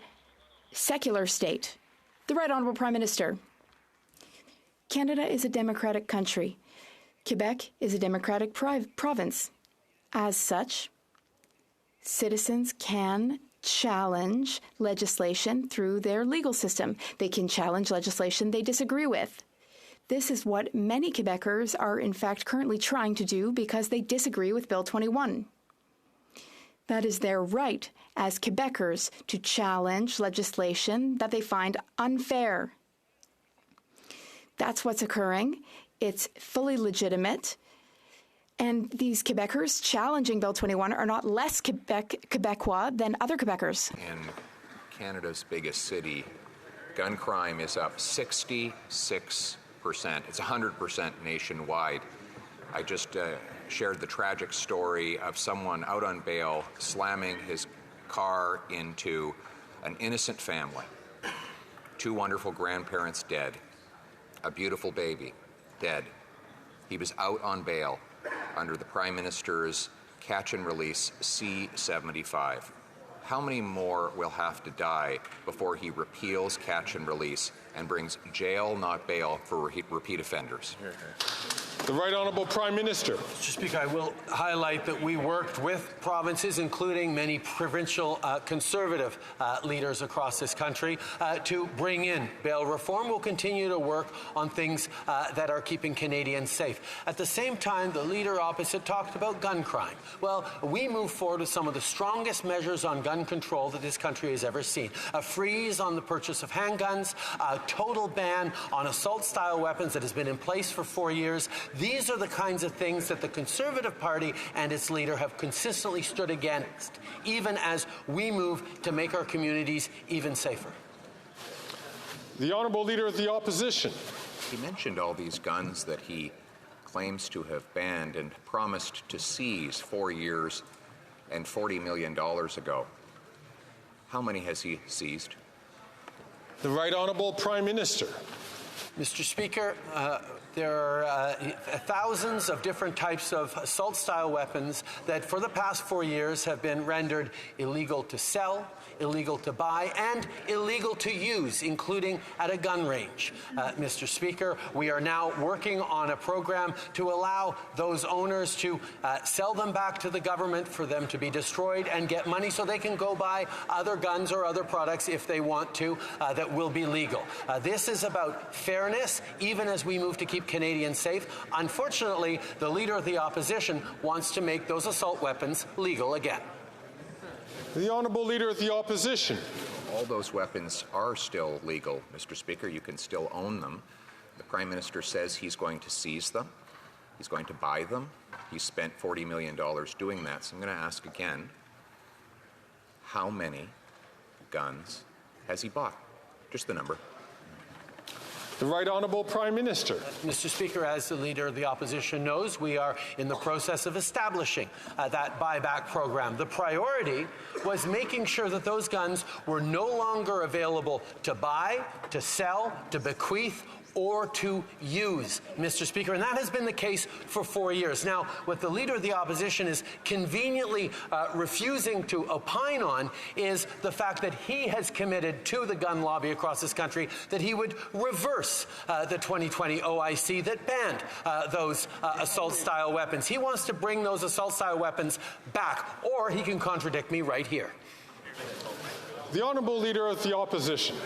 secular state? The Right Honourable Prime Minister. Canada is a democratic country. Quebec is a democratic province. As such, citizens can challenge legislation through their legal system. They can challenge legislation they disagree with. This is what many Quebecers are in fact currently trying to do because they disagree with Bill 21. That is their right as Quebecers to challenge legislation that they find unfair. That's what's occurring. It's fully legitimate. And these Quebecers challenging Bill 21 are not less Quebecois than other Quebecers. In Canada's biggest city, gun crime is up 66%. It's 100% nationwide. I just shared the tragic story of someone out on bail slamming his car into an innocent family. 2 wonderful grandparents dead. A beautiful baby dead. He was out on bail under the Prime Minister's catch and release C-75. How many more will have to die before he repeals catch and release and brings jail, not bail, for repeat offenders? The Right Honourable Prime Minister. Mr. Speaker, I will highlight that we worked with provinces, including many provincial Conservative leaders across this country, to bring in bail reform. We'll continue to work on things that are keeping Canadians safe. At the same time, the leader opposite talked about gun crime. Well, we move forward with some of the strongest measures on gun control that this country has ever seen. A freeze on the purchase of handguns, a total ban on assault-style weapons that has been in place for 4 years. These are the kinds of things that the Conservative Party and its leader have consistently stood against, even as we move to make our communities even safer. The Honourable Leader of the Opposition. He mentioned all these guns that he claims to have banned and promised to seize 4 years and $40 million ago. How many has he seized? The Right Honourable Prime Minister. Mr. Speaker, there are thousands of different types of assault-style weapons that for the past 4 years have been rendered illegal to sell, illegal to buy, and illegal to use, including at a gun range. Mr. Speaker, we are now working on a program to allow those owners to sell them back to the government for them to be destroyed and get money so they can go buy other guns or other products if they want to that will be legal. This is about fairness, even as we move to keep Canadians safe. Unfortunately, the Leader of the Opposition wants to make those assault weapons legal again. The Honourable Leader of the Opposition. All those weapons are still legal, Mr. Speaker. You can still own them. The Prime Minister says he's going to seize them. He's going to buy them. He spent $40 million doing that. So I'm going to ask again, how many guns has he bought? Just the number. The Right Honourable Prime Minister. Mr. Speaker, as the Leader of the Opposition knows, we are in the process of establishing that buyback program. The priority was making sure that those guns were no longer available to buy, to sell, to bequeath, or to use, Mr. Speaker, and that has been the case for 4 years. Now, what the Leader of the Opposition is conveniently refusing to opine on is the fact that he has committed to the gun lobby across this country that he would reverse the 2020 OIC that banned those assault-style weapons. He wants to bring those assault-style weapons back, or he can contradict me right here. The Honourable Leader of the Opposition.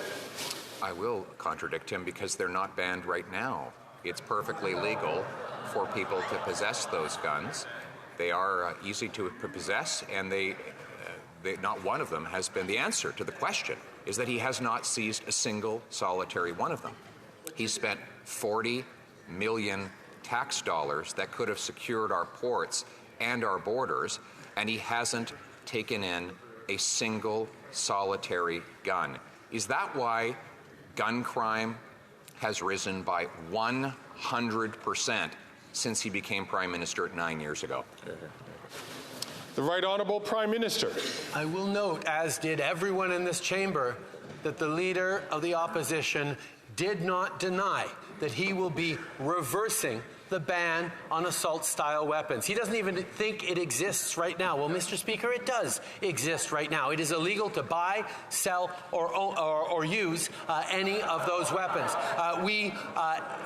I will contradict him because they're not banned right now. It's perfectly legal for people to possess those guns. They are easy to possess, and not one of them has been. The answer to the question is that he has not seized a single solitary one of them. He spent $40 million tax dollars that could have secured our ports and our borders, and he hasn't taken in a single solitary gun. Is that why gun crime has risen by 100% since he became Prime Minister 9 years ago? The Right Honourable Prime Minister. I will note, as did everyone in this chamber, that the Leader of the Opposition did not deny that he will be reversing the ban on assault-style weapons. He doesn't even think it exists right now. Well, Mr. Speaker, it does exist right now. It is illegal to buy, sell, or use any of those weapons.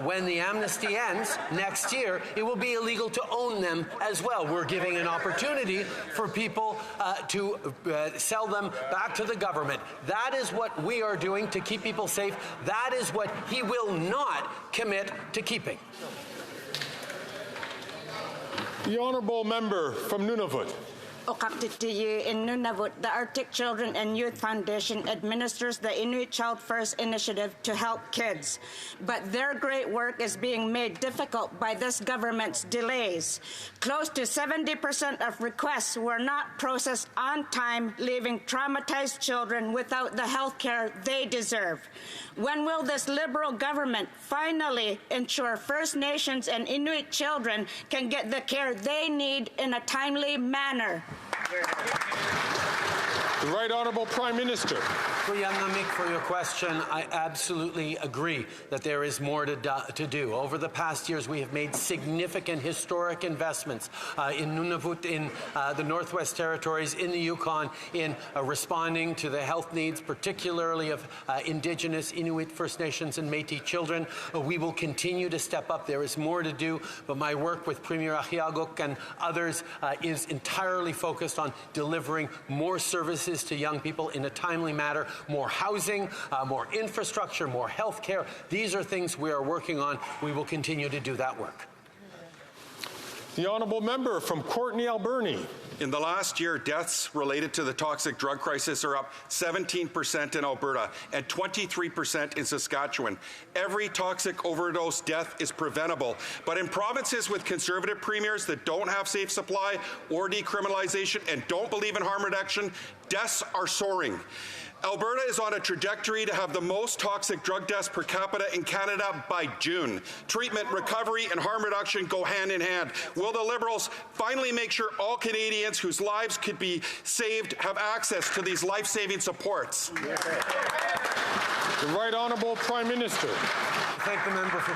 When the amnesty ends next year, it will be illegal to own them as well. We're giving an opportunity for people to sell them back to the government. That is what we are doing to keep people safe. That is what he will not commit to keeping. The Honourable Member from Nunavut. Okaktitiyi in Nunavut, the Arctic Children and Youth Foundation administers the Inuit Child First initiative to help kids. But their great work is being made difficult by this government's delays. Close to 70% of requests were not processed on time, leaving traumatized children without the health care they deserve. When will this Liberal government finally ensure First Nations and Inuit children can get the care they need in a timely manner? The Right Honourable Prime Minister. For your question, I absolutely agree that there is more to do. Over the past years, we have made significant historic investments in Nunavut, in the Northwest Territories, in the Yukon, in responding to the health needs, particularly of Indigenous, Inuit, First Nations, and Métis children. We will continue to step up. There is more to do, but my work with Premier Ahiaguk and others is entirely focused on delivering more services to young people in a timely manner, more housing, more infrastructure, more health care. These are things we are working on. We will continue to do that work. The Honourable Member from Courtenay, Alberni. In the last year, deaths related to the toxic drug crisis are up 17% in Alberta and 23% in Saskatchewan. Every toxic overdose death is preventable, but in provinces with Conservative premiers that don't have safe supply or decriminalization and don't believe in harm reduction, deaths are soaring. Alberta is on a trajectory to have the most toxic drug deaths per capita in Canada by June. Treatment, recovery, and harm reduction go hand in hand. Will the Liberals finally make sure all Canadians whose lives could be saved have access to these life-saving supports? The Right Honourable Prime Minister. Thank the member for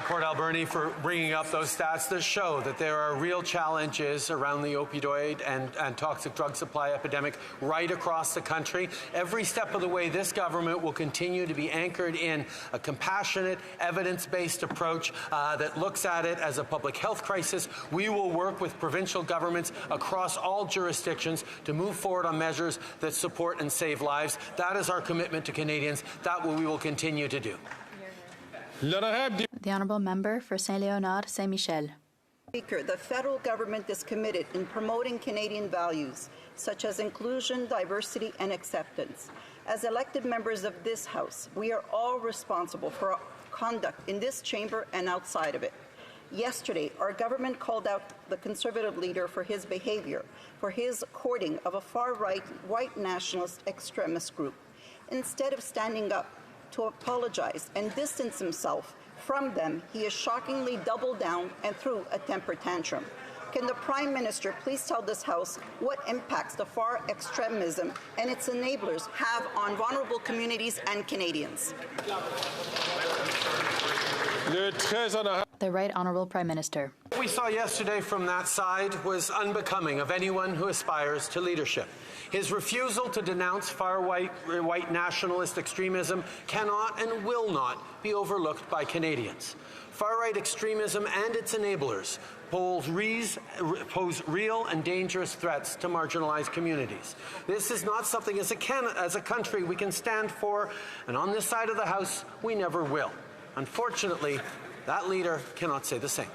Port Alberni for bringing up those stats that show that there are real challenges around the opioid and toxic drug supply epidemic right across the country. Every step of the way, this government will continue to be anchored in a compassionate, evidence-based approach that looks at it as a public health crisis. We will work with provincial governments across all jurisdictions to move forward on measures that support and save lives. That is our commitment to Canadians. That we will continue to do. The Honourable Member for Saint Leonard, Saint Michel. Speaker, the federal government is committed in promoting Canadian values such as inclusion, diversity, and acceptance. As elected members of this House, we are all responsible for conduct in this chamber and outside of it. Yesterday, our government called out the Conservative leader for his behavior, for his courting of a far-right, white nationalist extremist group. Instead of standing up to apologize and distance himself from them, he has shockingly doubled down and threw a temper tantrum. Can the Prime Minister please tell this House what impacts the far extremism and its enablers have on vulnerable communities and Canadians? The Right Honourable Prime Minister. What we saw yesterday from that side was unbecoming of anyone who aspires to leadership. His refusal to denounce far-white nationalist extremism cannot and will not be overlooked by Canadians. Far-right extremism and its enablers pose real and dangerous threats to marginalized communities. This is not something as a country we can stand for, and on this side of the House, we never will. Unfortunately, that leader cannot say the same.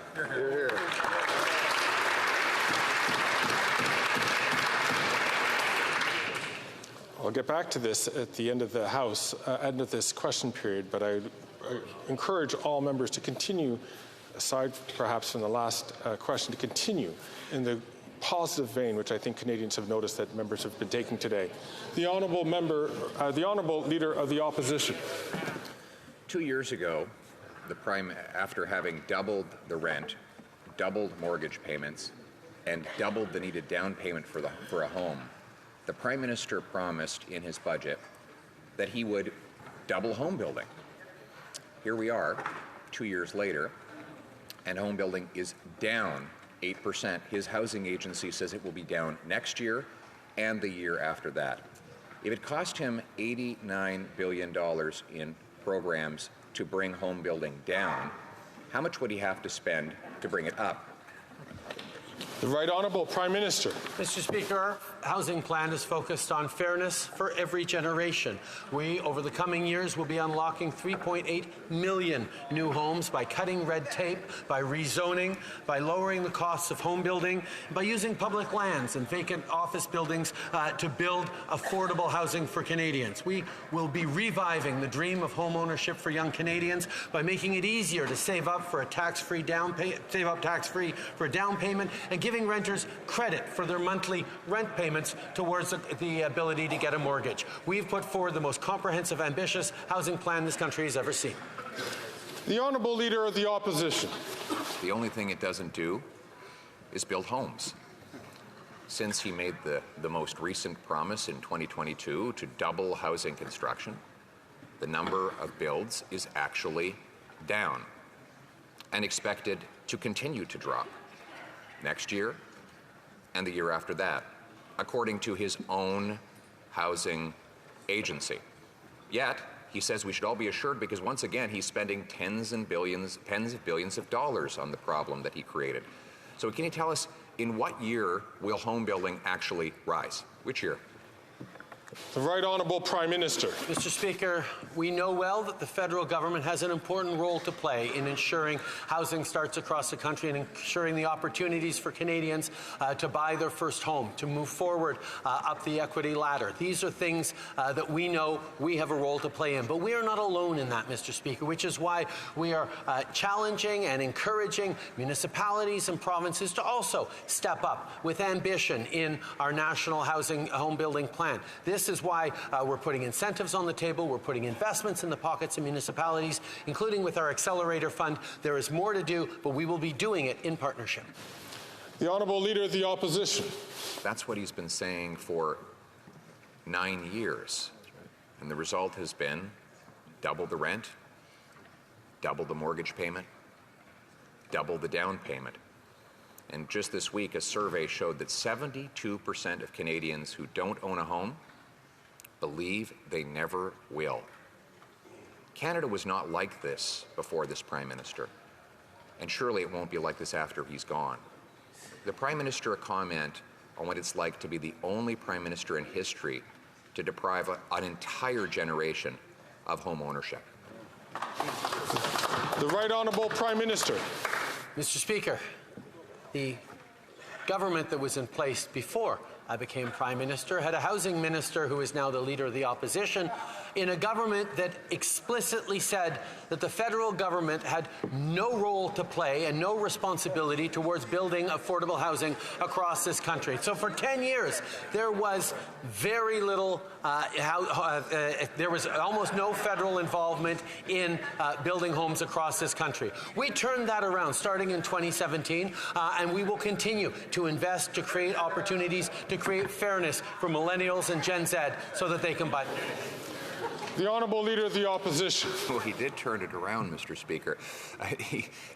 I'll get back to this at the end of the House, end of this question period, but I encourage all members to continue, aside perhaps from the last question, to continue in the positive vein, which I think Canadians have noticed that members have been taking today. The Honourable Member, the Honourable Leader of the Opposition. 2 years ago, after having doubled the rent, doubled mortgage payments, and doubled the needed down payment for a home, the Prime Minister promised in his budget that he would double home building. Here we are, 2 years later, and home building is down 8%. His housing agency says it will be down next year and the year after that. If it cost him $89 billion in programs to bring home building down, how much would he have to spend to bring it up? The Right Honourable Prime Minister. Mr. Speaker, housing plan is focused on fairness for every generation. We, over the coming years, will be unlocking 3.8 million new homes by cutting red tape, by rezoning, by lowering the costs of home building, by using public lands and vacant office buildings to build affordable housing for Canadians. We will be reviving the dream of home ownership for young Canadians by making it easier to save up for a tax-free down payment and giving renters credit for their monthly rent payments towards the ability to get a mortgage. We've put forward the most comprehensive, ambitious housing plan this country has ever seen. The Honourable Leader of the Opposition. The only thing it doesn't do is build homes. Since he made the most recent promise in 2022 to double housing construction, the number of builds is actually down and expected to continue to drop next year and the year after that, according to his own housing agency. Yet, he says we should all be assured because once again, he's spending tens of billions of dollars on the problem that he created. So can you tell us, in what year will home building actually rise? Which year? The Right Honourable Prime Minister. Mr. Speaker, we know well that the federal government has an important role to play in ensuring housing starts across the country and ensuring the opportunities for Canadians to buy their first home, to move forward up the equity ladder. These are things that we know we have a role to play in. But we are not alone in that, Mr. Speaker, which is why we are challenging and encouraging municipalities and provinces to also step up with ambition in our national housing home building plan. This is why we're putting incentives on the table. We're putting investments in the pockets of municipalities, including with our Accelerator Fund. There is more to do, but we will be doing it in partnership. The Honourable Leader of the Opposition. That's what he's been saying for 9 years. And the result has been double the rent, double the mortgage payment, double the down payment. And just this week, a survey showed that 72% of Canadians who don't own a home believe they never will. Canada was not like this before this Prime Minister, and surely it won't be like this after he's gone. The Prime Minister a comment on what it's like to be the only Prime Minister in history to deprive an entire generation of home ownership. The Right Honourable Prime Minister. Mr. Speaker, the government that was in place before I became Prime Minister had a housing minister who is now the Leader of the Opposition in a government that explicitly said that the federal government had no role to play and no responsibility towards building affordable housing across this country. So for 10 years, there was very little, there was almost no federal involvement in building homes across this country. We turned that around starting in 2017, and we will continue to invest to create opportunities, to create fairness for millennials and Gen Z so that they can buy. The Honourable Leader of the Opposition. Well, he did turn it around, Mr. Speaker.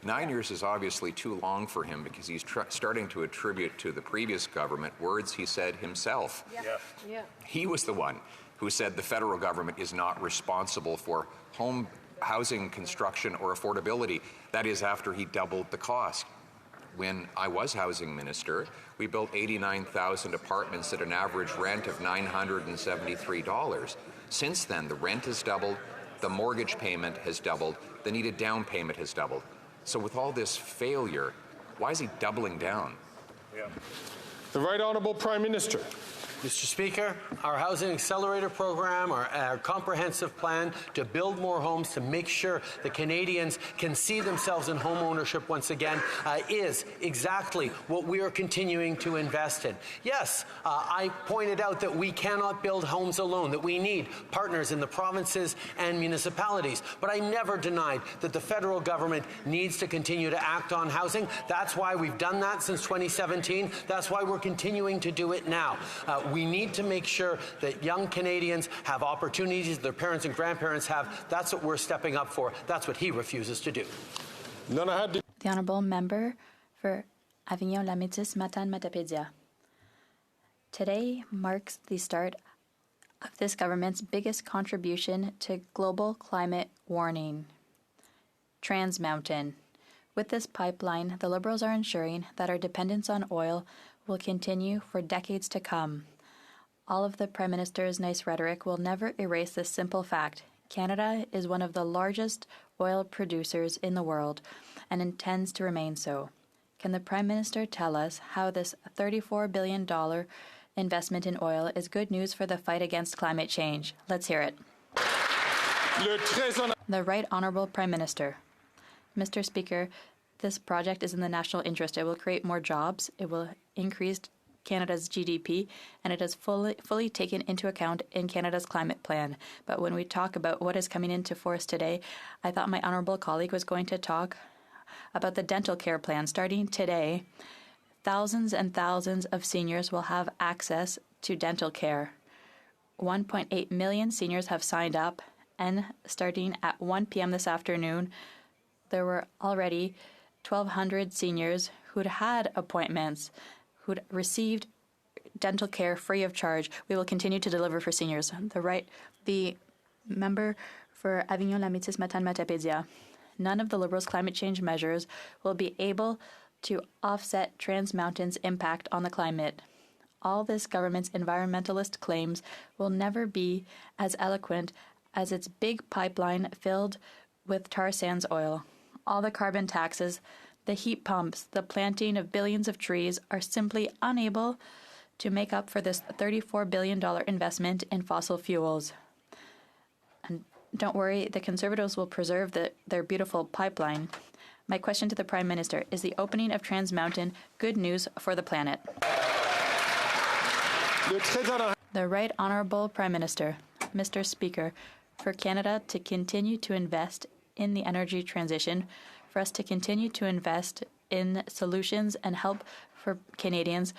9 years is obviously too long for him because he's starting to attribute to the previous government words he said himself. Yeah. He was the one who said the federal government is not responsible for home housing construction or affordability. That is after he doubled the cost. When I was housing minister, we built 89,000 apartments at an average rent of $973. Since then, the rent has doubled, the mortgage payment has doubled, the needed down payment has doubled. So with all this failure, why is he doubling down? The Right Honourable Prime Minister. Mr. Speaker, our Housing Accelerator program, our comprehensive plan to build more homes, to make sure that Canadians can see themselves in home ownership once again, is exactly what we are continuing to invest in. Yes, I pointed out that we cannot build homes alone, that we need partners in the provinces and municipalities. But I never denied that the federal government needs to continue to act on housing. That's why we've done that since 2017. That's why we're continuing to do it now. We need to make sure that young Canadians have opportunities their parents and grandparents have. That's what we're stepping up for. That's what he refuses to do. The Honourable Member for Avignon-La Métis-Matane-Matapédia. Today marks the start of this government's biggest contribution to global climate warming, Trans Mountain. With this pipeline, the Liberals are ensuring that our dependence on oil will continue for decades to come. All of the Prime Minister's nice rhetoric will never erase this simple fact. Canada is one of the largest oil producers in the world and intends to remain so. Can the Prime Minister tell us how this $34 billion investment in oil is good news for the fight against climate change? Let's hear it. The Right Honourable Prime Minister. Mr. Speaker, this project is in the national interest. It will create more jobs, it will increase Canada's GDP, and it is fully taken into account in Canada's climate plan. But when we talk about what is coming into force today, I thought my honourable colleague was going to talk about the dental care plan. Starting today, thousands and thousands of seniors will have access to dental care. 1.8 million seniors have signed up, and starting at 1 p.m. this afternoon, there were already 1,200 seniors who'd had appointments, who'd received dental care free of charge. We will continue to deliver for seniors. The member for Avignon-Lamitis-Matane-Matapédia. None of the Liberals' climate change measures will be able to offset Trans Mountain's impact on the climate. All this government's environmentalist claims will never be as eloquent as its big pipeline filled with tar sands oil. All the carbon taxes, the heat pumps, the planting of billions of trees are simply unable to make up for this $34 billion investment in fossil fuels. And don't worry, the Conservatives will preserve their beautiful pipeline. My question to the Prime Minister, is the opening of Trans Mountain good news for the planet? The Right Honourable Prime Minister. Mr. Speaker, for Canada to continue to invest in the energy transition, for us to continue to invest in solutions and help for Canadians,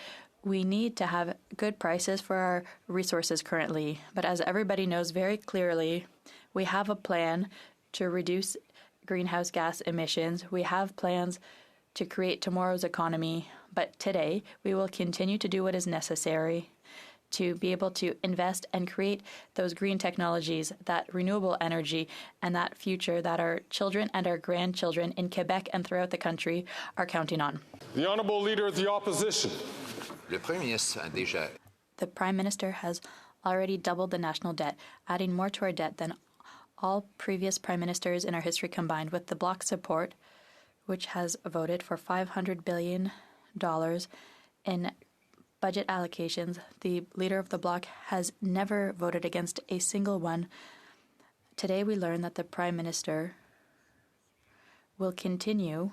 we need to have good prices for our resources currently. But as everybody knows very clearly, we have a plan to reduce greenhouse gas emissions. We have plans to create tomorrow's economy. But today, we will continue to do what is necessary to be able to invest and create those green technologies, that renewable energy, and that future that our children and our grandchildren in Quebec and throughout the country are counting on. The Honourable Leader of the Opposition. Le Premier ministre a déjà... The Prime Minister has already doubled the national debt, adding more to our debt than all previous Prime Ministers in our history combined, with the Bloc support, which has voted for $500 billion in budget allocations. The Leader of the Bloc has never voted against a single one. Today we learn that the Prime Minister will continue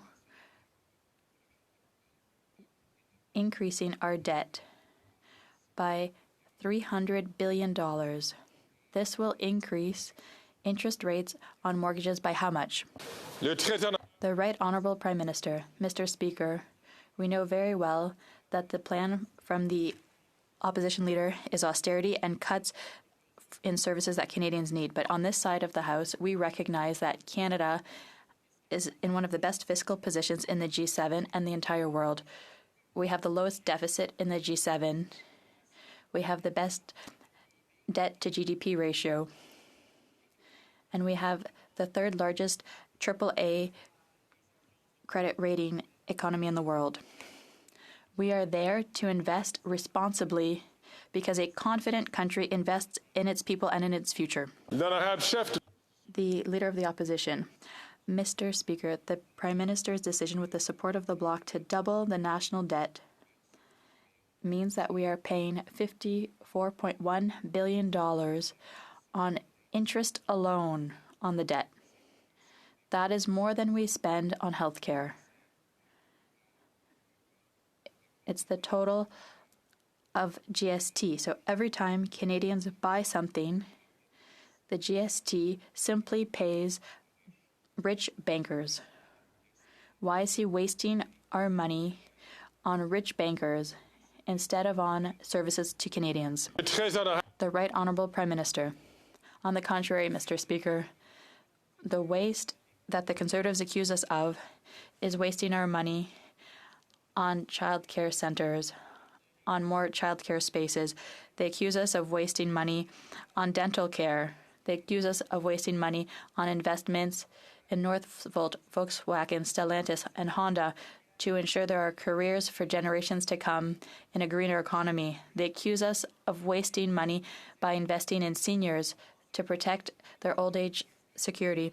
increasing our debt by $300 billion. This will increase interest rates on mortgages by how much? The Right Honourable Prime Minister. Mr. Speaker, we know very well that the plan from the opposition leader is austerity and cuts in services that Canadians need. But on this side of the House, we recognize that Canada is in one of the best fiscal positions in the G7 and the entire world. We have the lowest deficit in the G7. We have the best debt to GDP ratio. And we have the third largest AAA credit rating economy in the world. We are there to invest responsibly because a confident country invests in its people and in its future. The Leader of the Opposition. Mr. Speaker, the Prime Minister's decision with the support of the Bloc to double the national debt means that we are paying $54.1 billion on interest alone on the debt. That is more than we spend on health care. It's the total of GST. So every time Canadians buy something, the GST simply pays rich bankers. Why is he wasting our money on rich bankers instead of on services to Canadians? The Right Honourable Prime Minister. On the contrary, Mr. Speaker, the waste that the Conservatives accuse us of is wasting our money on child care centres, on more child care spaces. They accuse us of wasting money on dental care. They accuse us of wasting money on investments in Northvolt, Volkswagen, Stellantis, and Honda to ensure there are careers for generations to come in a greener economy. They accuse us of wasting money by investing in seniors to protect their old age security.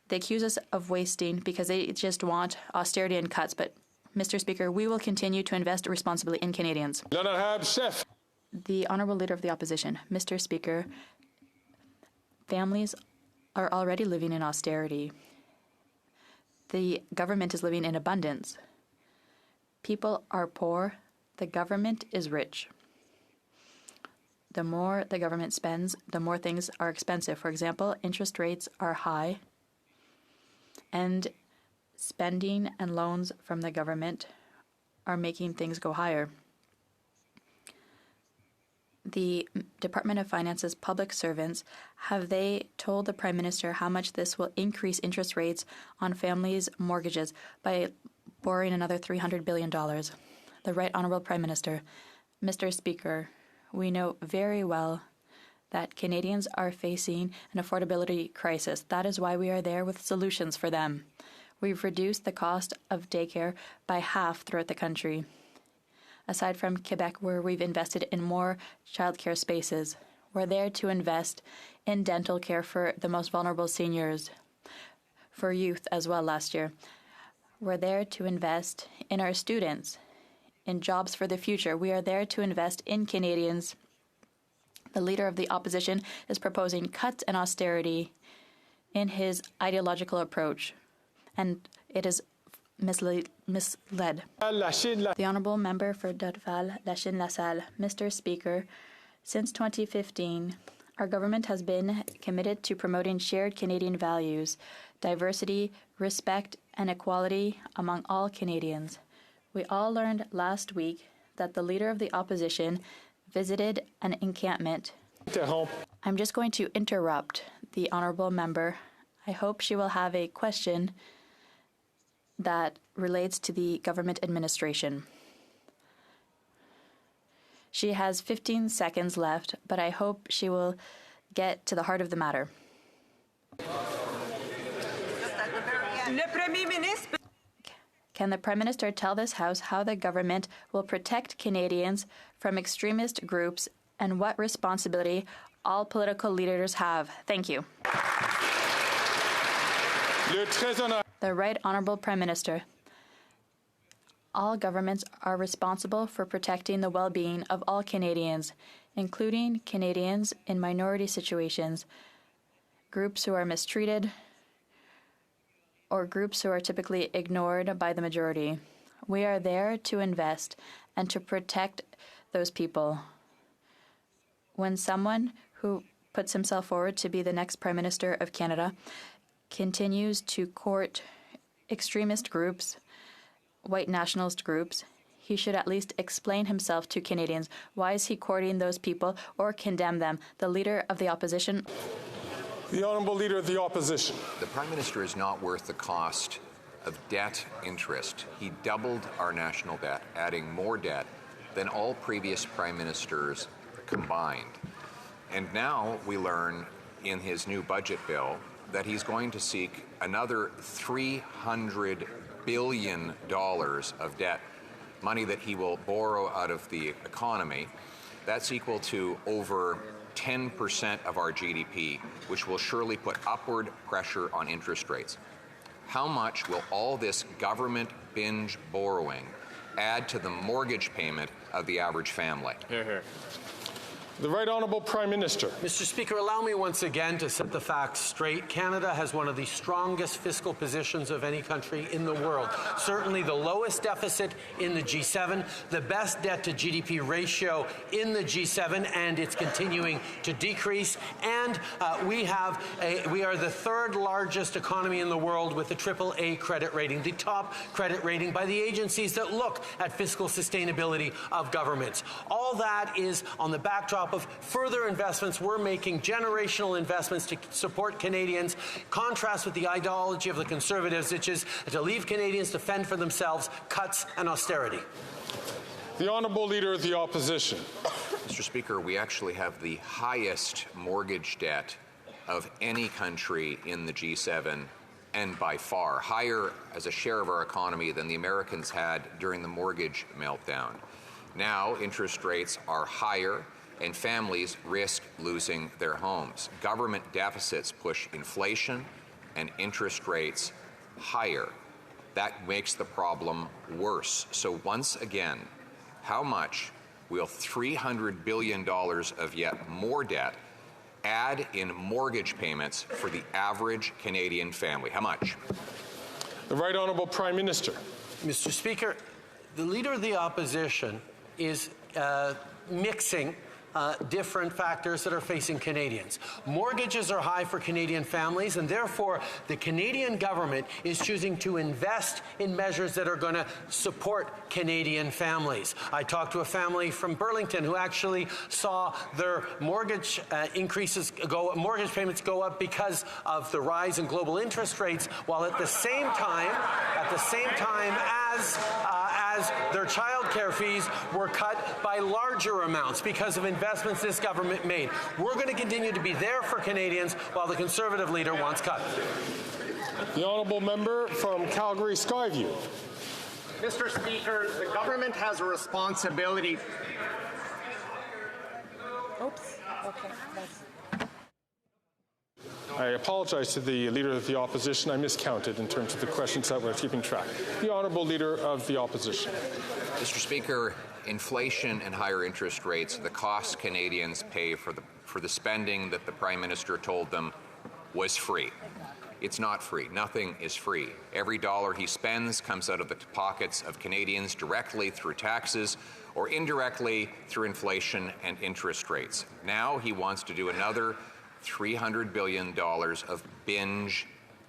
They accuse us of wasting because they just want austerity and cuts. But, Mr. Speaker, we will continue to invest responsibly in Canadians. The Honourable Leader of the Opposition. Mr. Speaker, families are already living in austerity. The government is living in abundance. People are poor. The government is rich. The more the government spends, the more things are expensive. For example, interest rates are high, and spending and loans from the government are making things go higher. The Department of Finance's public servants, have they told the Prime Minister how much this will increase interest rates on families' mortgages by borrowing another $300 billion? The Right Honourable Prime Minister. Mr. Speaker, we know very well that Canadians are facing an affordability crisis. That is why we are there with solutions for them. We've reduced the cost of daycare by half throughout the country. Aside from Quebec, where we've invested in more childcare spaces, we're there to invest in dental care for the most vulnerable seniors, for youth as well last year. We're there to invest in our students, in jobs for the future. We are there to invest in Canadians. The Leader of the Opposition is proposing cuts and austerity in his ideological approach, and it is misled. The Honourable Member for Dorval-Lachine-LaSalle. Mr. Speaker, since 2015, our government has been committed to promoting shared Canadian values, diversity, respect, and equality among all Canadians. We all learned last week that the Leader of the Opposition visited an encampment. I'm just going to interrupt the Honourable Member. I hope she will have a question that relates to the government administration. She has 15 seconds left, but I hope she will get to the heart of the matter. Can the Prime Minister tell this House how the government will protect Canadians from extremist groups and what responsibility all political leaders have? Thank you. The Right Honourable Prime Minister. All governments are responsible for protecting the well-being of all Canadians, including Canadians in minority situations, groups who are mistreated, or groups who are typically ignored by the majority. We are there to invest and to protect those people. When someone who puts himself forward to be the next Prime Minister of Canada continues to court extremist groups, white nationalist groups, he should at least explain himself to Canadians. Why is he courting those people or condemn them? The Leader of the Opposition. The Honourable Leader of the Opposition. The Prime Minister is not worth the cost of debt interest. He doubled our national debt, adding more debt than all previous Prime Ministers combined. And now we learn in his new budget bill that he's going to seek another $300 billion of debt, money that he will borrow out of the economy. That's equal to over 10% of our GDP, which will surely put upward pressure on interest rates. How much will all this government binge borrowing add to the mortgage payment of the average family? Hear, hear. The Right Honourable Prime Minister. Mr. Speaker, allow me once again to set the facts straight. Canada has one of the strongest fiscal positions of any country in the world. Certainly the lowest deficit in the G7, the best debt to GDP ratio in the G7, and it's continuing to decrease. And we are the third largest economy in the world with a AAA credit rating, the top credit rating by the agencies that look at fiscal sustainability of governments. All that is on the backdrop of further investments. We're making generational investments to support Canadians. Contrast with the ideology of the Conservatives, which is to leave Canadians to fend for themselves, cuts and austerity. The Honourable Leader of the Opposition. Mr. Speaker, we actually have the highest mortgage debt of any country in the G7 and by far higher as a share of our economy than the Americans had during the mortgage meltdown. Now, interest rates are higher, and families risk losing their homes. Government deficits push inflation and interest rates higher. That makes the problem worse. So once again, how much will $300 billion of yet more debt add in mortgage payments for the average Canadian family? How much? The Right Honourable Prime Minister. Mr. Speaker, the Leader of the Opposition is mixing different factors that are facing Canadians. Mortgages are high for Canadian families, and therefore the Canadian government is choosing to invest in measures that are going to support Canadian families. I talked to a family from Burlington who actually saw their mortgage mortgage payments go up because of the rise in global interest rates, while at the same time as their child care fees were cut by larger amounts because of investments this government made. We're going to continue to be there for Canadians while the Conservative leader wants cuts. The honourable member from Calgary Skyview. Mr. Speaker, the government has a responsibility. Oops. Okay. I apologize to the Leader of the Opposition. I miscounted in terms of the questions that we're keeping track. The Honourable Leader of the Opposition. Mr. Speaker, inflation and higher interest rates are the costs Canadians pay for the spending that the Prime Minister told them was free. It's not free. Nothing is free. Every dollar he spends comes out of the pockets of Canadians directly through taxes or indirectly through inflation and interest rates. Now he wants to do another $300 billion of binge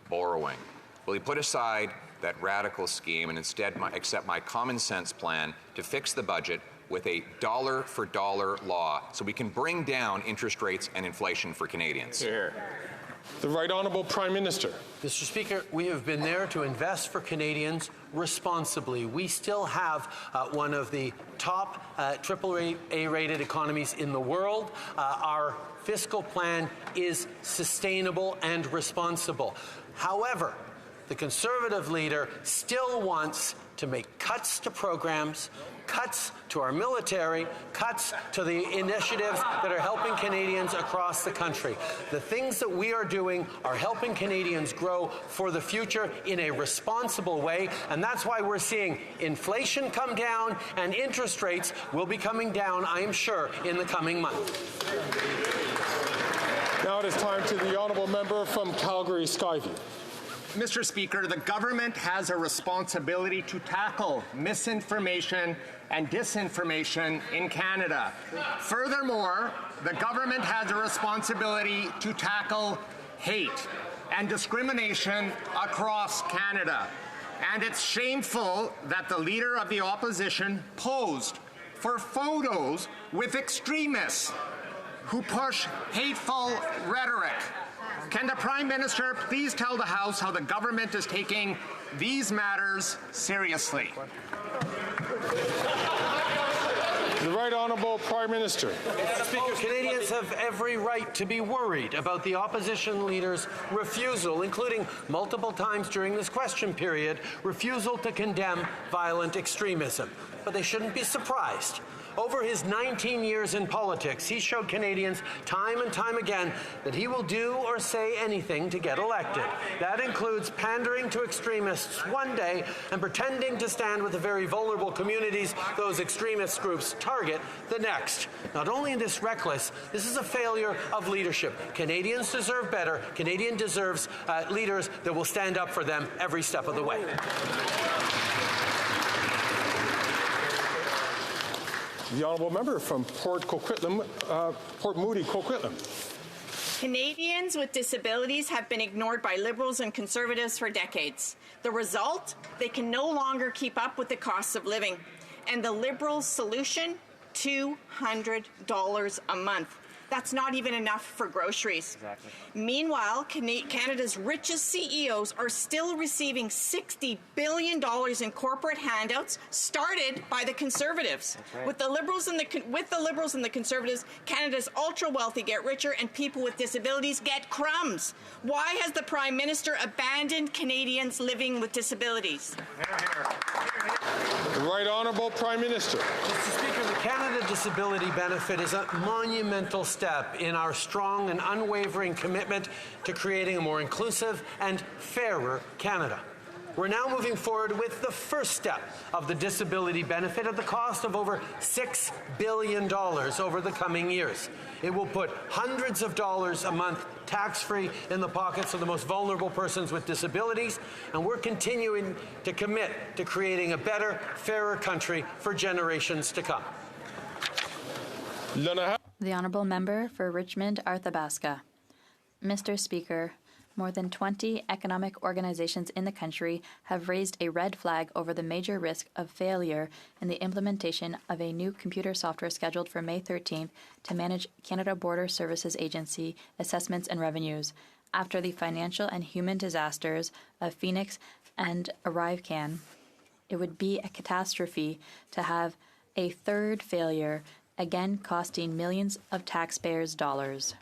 borrowing. Will he put aside that radical scheme and instead accept my common sense plan to fix the budget with a dollar-for-dollar law so we can bring down interest rates and inflation for Canadians? Here. The Right Honourable Prime Minister. Mr. Speaker, we have been there to invest for Canadians responsibly. We still have one of the top AAA-rated economies in the world. Our fiscal plan is sustainable and responsible. However, the Conservative leader still wants to make cuts to programs, cuts to our military, cuts to the initiatives that are helping Canadians across the country. The things that we are doing are helping Canadians grow for the future in a responsible way, and that's why we're seeing inflation come down and interest rates will be coming down, I am sure, in the coming months. Now it is time to the Honourable Member from Calgary Skyview. Mr. Speaker, the government has a responsibility to tackle misinformation and disinformation in Canada. Furthermore, the government has a responsibility to tackle hate and discrimination across Canada. And it's shameful that the Leader of the Opposition posed for photos with extremists who push hateful rhetoric. Can the Prime Minister please tell the House how the government is taking these matters seriously? The Right Honourable Prime Minister. Mr. Speaker, Canadians have every right to be worried about the opposition leader's refusal, including multiple times during this question period, refusal to condemn violent extremism. But they shouldn't be surprised. Over his 19 years in politics, he showed Canadians time and time again that he will do or say anything to get elected. That includes pandering to extremists one day and pretending to stand with the very vulnerable communities those extremist groups target the next. Not only is this reckless, this is a failure of leadership. Canadians deserve better. Canadians deserve leaders that will stand up for them every step of the way. The Honourable Member from Port Moody, Coquitlam. Canadians with disabilities have been ignored by Liberals and Conservatives for decades. The result? They can no longer keep up with the costs of living. And the Liberals' solution? $200 a month. That's not even enough for groceries. Exactly. Meanwhile, Canada's richest CEOs are still receiving $60 billion in corporate handouts started by the Conservatives. Right. With the Liberals and the Conservatives, Canada's ultra-wealthy get richer and people with disabilities get crumbs. Why has the Prime Minister abandoned Canadians living with disabilities? The Right Honourable Prime Minister. Mr. Speaker, the Canada Disability Benefit is a monumental step in our strong and unwavering commitment to creating a more inclusive and fairer Canada. We're now moving forward with the first step of the disability benefit at the cost of over $6 billion over the coming years. It will put hundreds of dollars a month tax-free in the pockets of the most vulnerable persons with disabilities, and we're continuing to commit to creating a better, fairer country for generations to come. The Honourable Member for Richmond Arthabaska. Mr. Speaker, more than 20 economic organizations in the country have raised a red flag over the major risk of failure in the implementation of a new computer software scheduled for May 13th to manage Canada Border Services Agency assessments and revenues. After the financial and human disasters of Phoenix and ArriveCan, it would be a catastrophe to have a third failure, again costing millions of taxpayers' dollars.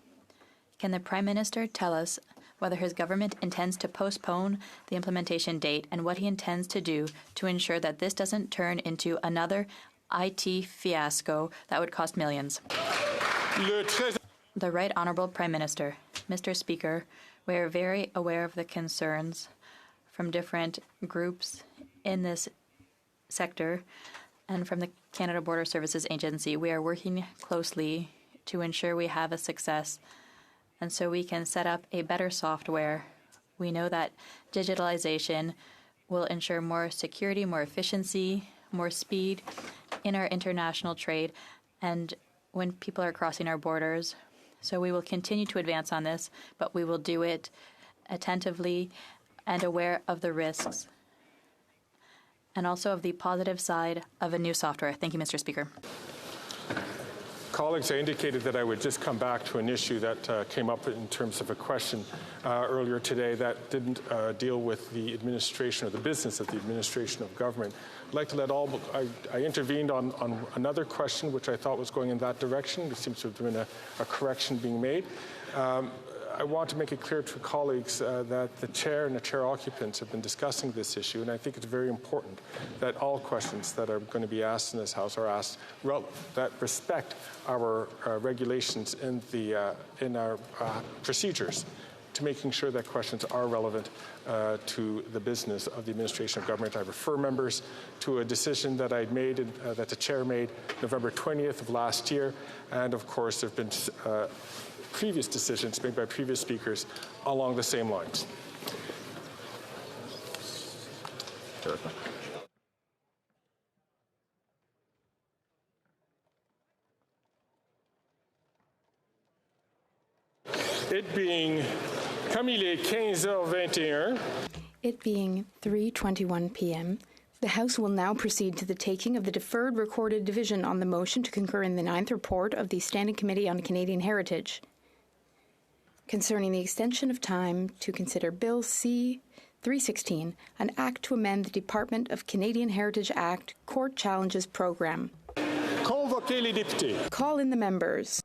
Can the Prime Minister tell us whether his government intends to postpone the implementation date and what he intends to do to ensure that this doesn't turn into another IT fiasco that would cost millions? The Right Honourable Prime Minister. Mr. Speaker, we are very aware of the concerns from different groups in this sector and from the Canada Border Services Agency. We are working closely to ensure we have a success and so we can set up a better software. We know that digitalization will ensure more security, more efficiency, more speed in our international trade and when people are crossing our borders. So we will continue to advance on this, but we will do it attentively and aware of the risks and also of the positive side of a new software. Thank you, Mr. Speaker. Colleagues, I indicated that I would just come back to an issue that came up in terms of a question earlier today that didn't deal with the administration or the business of the administration of government. I'd like to let I intervened on another question which I thought was going in that direction. There seems to have been a correction being made. I want to make it clear to colleagues that the chair and the chair occupants have been discussing this issue, and I think it's very important that all questions that are going to be asked in this House are asked that respect our regulations in our procedures, to making sure that questions are relevant to the business of the administration of government. I refer members to a decision that I made, that the chair made November 20th of last year, and of course there have been previous decisions made by previous speakers along the same lines. It being comme il est 15h21. It being 3:21 p.m., the House will now proceed to the taking of the deferred recorded division on the motion to concur in the 9th report of the Standing Committee on Canadian Heritage concerning the extension of time to consider Bill C-316, an act to amend the Department of Canadian Heritage Act Court Challenges Program. Convoquez les députés. Call in the members.